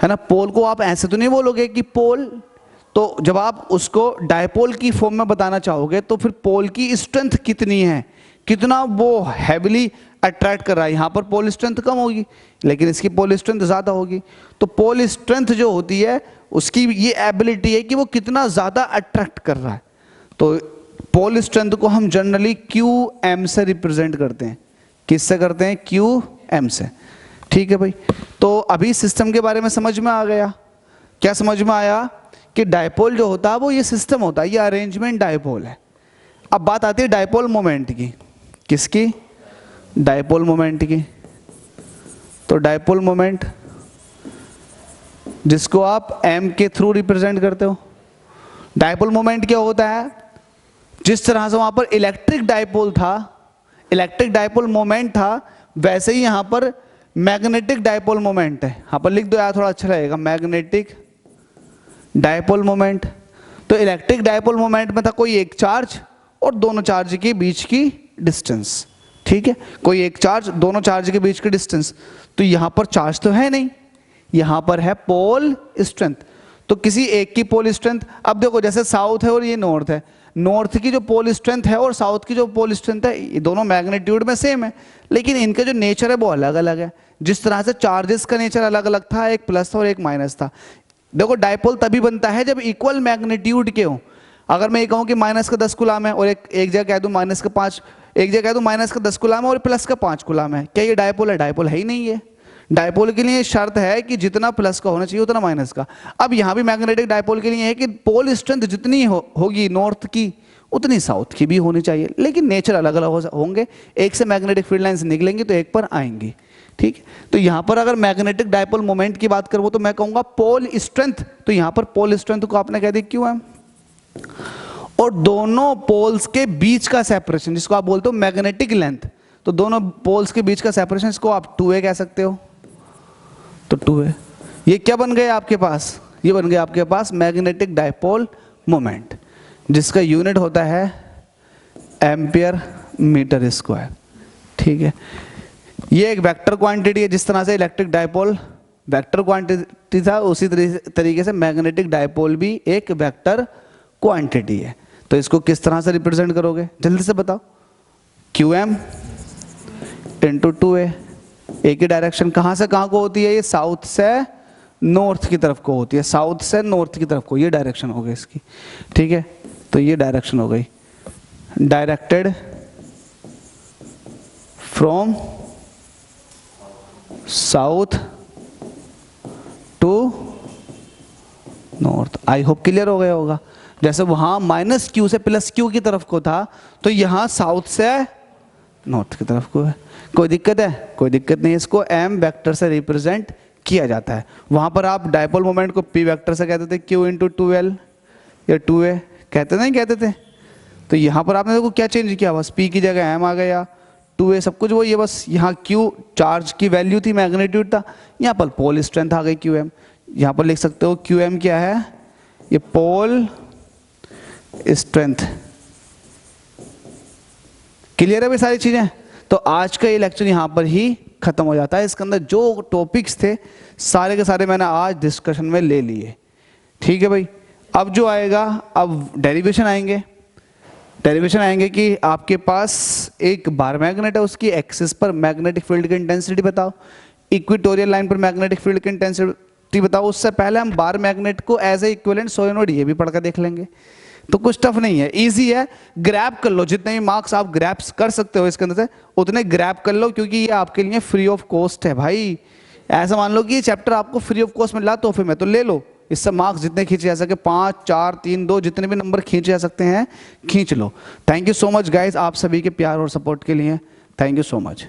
A: ना। पोल को आप ऐसे तो नहीं बोलोगे कि पोल, तो जब आप उसको डाइपोल की फॉर्म में बताना चाहोगे तो फिर पोल की स्ट्रेंथ कितनी है, कितना वो हैविली अट्रैक्ट कर रहा है। यहाँ पर पोल स्ट्रेंथ कम होगी लेकिन इसकी पोल स्ट्रेंथ ज़्यादा होगी। तो पोल स्ट्रेंथ जो होती है उसकी ये एबिलिटी है कि वो कितना ज़्यादा अट्रैक्ट कर रहा है। तो पोल स्ट्रेंथ को हम जनरली QM से रिप्रेजेंट करते हैं। किससे करते हैं? QM से। ठीक है भाई। तो अभी सिस्टम के बारे में समझ में आ गया। क्या समझ में आया? कि डाइपोल जो होता है वो ये सिस्टम होता है, ये अरेंजमेंट डाइपोल है। अब बात आती है डाइपोल मोमेंट की। किसकी? डाइपोल मोमेंट की। तो डाइपोल मोमेंट जिसको आप M के थ्रू रिप्रेजेंट करते हो। डाइपोल मोमेंट क्या होता है? जिस तरह से वहां पर इलेक्ट्रिक डाइपोल था, इलेक्ट्रिक डाइपोल मोमेंट था, वैसे ही यहां पर मैग्नेटिक डाइपोल मोमेंट है। यहां पर लिख दो यार, थोड़ा अच्छा लगेगा, मैग्नेटिक डाइपोल मोमेंट। तो इलेक्ट्रिक डाइपोल मोमेंट में था कोई एक चार्ज और दोनों चार्ज के बीच की डिस्टेंस। ठीक है, कोई एक चार्ज, दोनों चार्ज के बीच की डिस्टेंस। तो यहां पर चार्ज तो है नहीं, यहां पर है पोल स्ट्रेंथ। तो किसी एक की पोल स्ट्रेंथ, अब देखो जैसे साउथ है और ये नॉर्थ है, नॉर्थ की जो पोल स्ट्रेंथ है और साउथ की जो पोल स्ट्रेंथ है, ये दोनों मैग्नीट्यूड में सेम है, लेकिन इनका जो नेचर है वो अलग अलग है। जिस तरह से चार्जेस का नेचर अलग अलग था, एक प्लस था और एक माइनस था। देखो डाइपोल तभी बनता है जब इक्वल मैग्नीट्यूड के हो। अगर मैं ये कहूँ कि माइनस का 10 कूलाम है और एक जगह कह दूँ माइनस का 5, एक जगह कह दूँ माइनस का 10 कूलाम है और प्लस का 5 कूलाम है, क्या ये डाइपोल है? डाइपोल है ही नहीं है। डाइपोल के लिए शर्त है कि जितना प्लस का होना चाहिए उतना माइनस का। अब यहाँ भी मैग्नेटिक डाइपोल के लिए है कि पोल स्ट्रेंथ जितनी होगी नॉर्थ की उतनी साउथ की भी होनी चाहिए, लेकिन नेचर अलग अलग होंगे। एक से मैग्नेटिक फील्ड लाइंस निकलेंगी तो एक पर आएंगी। ठीक, तो यहाँ पर अगर मैग्नेटिक डाइपोल मोमेंट की बात करूँ तो मैं कहूँगा पोल स्ट्रेंथ। तो यहाँ पर पोल स्ट्रेंथ को आपने कह दी QM, और दोनों पोल्स के बीच का सेपरेशन जिसको आप बोलते हो मैग्नेटिक लेंथ, तो दोनों पोल्स के बीच का सेपरेशन इसको आप 2A कह सकते हो। तो 2A, ये क्या बन गया आपके पास? ये बन गया आपके पास मैग्नेटिक डाइपोल मोमेंट, जिसका यूनिट होता है एम्पियर मीटर स्क्वायर। ठीक है, ये एक वेक्टर क्वांटिटी है। जिस तरह से इलेक्ट्रिक डाइपोल वेक्टर क्वांटिटी था, उसी तरीके से मैग्नेटिक डाइपोल भी एक वेक्टर क्वांटिटी है। तो इसको किस तरह से रिप्रेजेंट करोगे? जल्दी से बताओ। QM into 2A। एक ही डायरेक्शन कहाँ से कहाँ को होती है? ये साउथ से नॉर्थ की तरफ को होती है, साउथ से नॉर्थ की तरफ को, ये डायरेक्शन हो गई इसकी। ठीक है, तो ये डायरेक्शन हो गई, directed from south to north. I hope clear हो गया होगा। जैसे वहां -Q से +Q की तरफ को था, तो यहां साउथ से नॉर्थ की तरफ को है। कोई दिक्कत है? कोई दिक्कत नहीं। इसको M वेक्टर से रिप्रेजेंट किया जाता है। वहां पर आप डाइपोल मोमेंट को P वेक्टर से कहते थे, Q इंटू 2L या 2A कहते नहीं कहते थे। तो यहाँ पर आपने देखो क्या चेंज किया, बस P की जगह M आ गया, 2a सब कुछ वही है, बस यहाँ q चार्ज की वैल्यू थी, मैग्नीट्यूड था, यहाँ पर पोल स्ट्रेंथ आ गई qm। यहाँ पर लिख सकते हो qm क्या है, ये पोल स्ट्रेंथ। क्लियर है भाई सारी चीजें। तो आज का ये लेक्चर यहाँ पर ही खत्म हो जाता है। इसके अंदर जो टॉपिक्स थे सारे के सारे मैंने आज डिस्कशन में ले लिए। ठीक है भाई। अब जो आएगा, अब डेरिवेशन आएंगे। डेरिवेशन आएंगे कि आपके पास एक बार मैग्नेट है, उसकी एक्सिस पर मैग्नेटिक फील्ड की इंटेंसिटी बताओ, इक्वेटोरियल लाइन पर मैग्नेटिक फील्ड की इंटेंसिटी बताओ। उससे पहले हम बार मैग्नेट को एज ए इक्विवेलेंट सोलेनोइड ये भी पढ़कर देख लेंगे। तो कुछ टफ नहीं है, इजी है, ग्रैब कर लो। जितने भी मार्क्स आप ग्रैब्स कर सकते हो इसके अंदर से उतने ग्रैब कर लो, क्योंकि ये आपके लिए फ्री ऑफ कॉस्ट है भाई। ऐसा मान लो कि ये चैप्टर आपको फ्री ऑफ कॉस्ट मिला तो फिर मैं तो ले लो। इससे मार्क्स जितने खींचे जा सके, 5, 4, 3, 2 जितने भी नंबर खींचे जा सकते हैं खींच लो। Thank you so much guys, आप सभी के प्यार और सपोर्ट के लिए थैंक यू सो मच।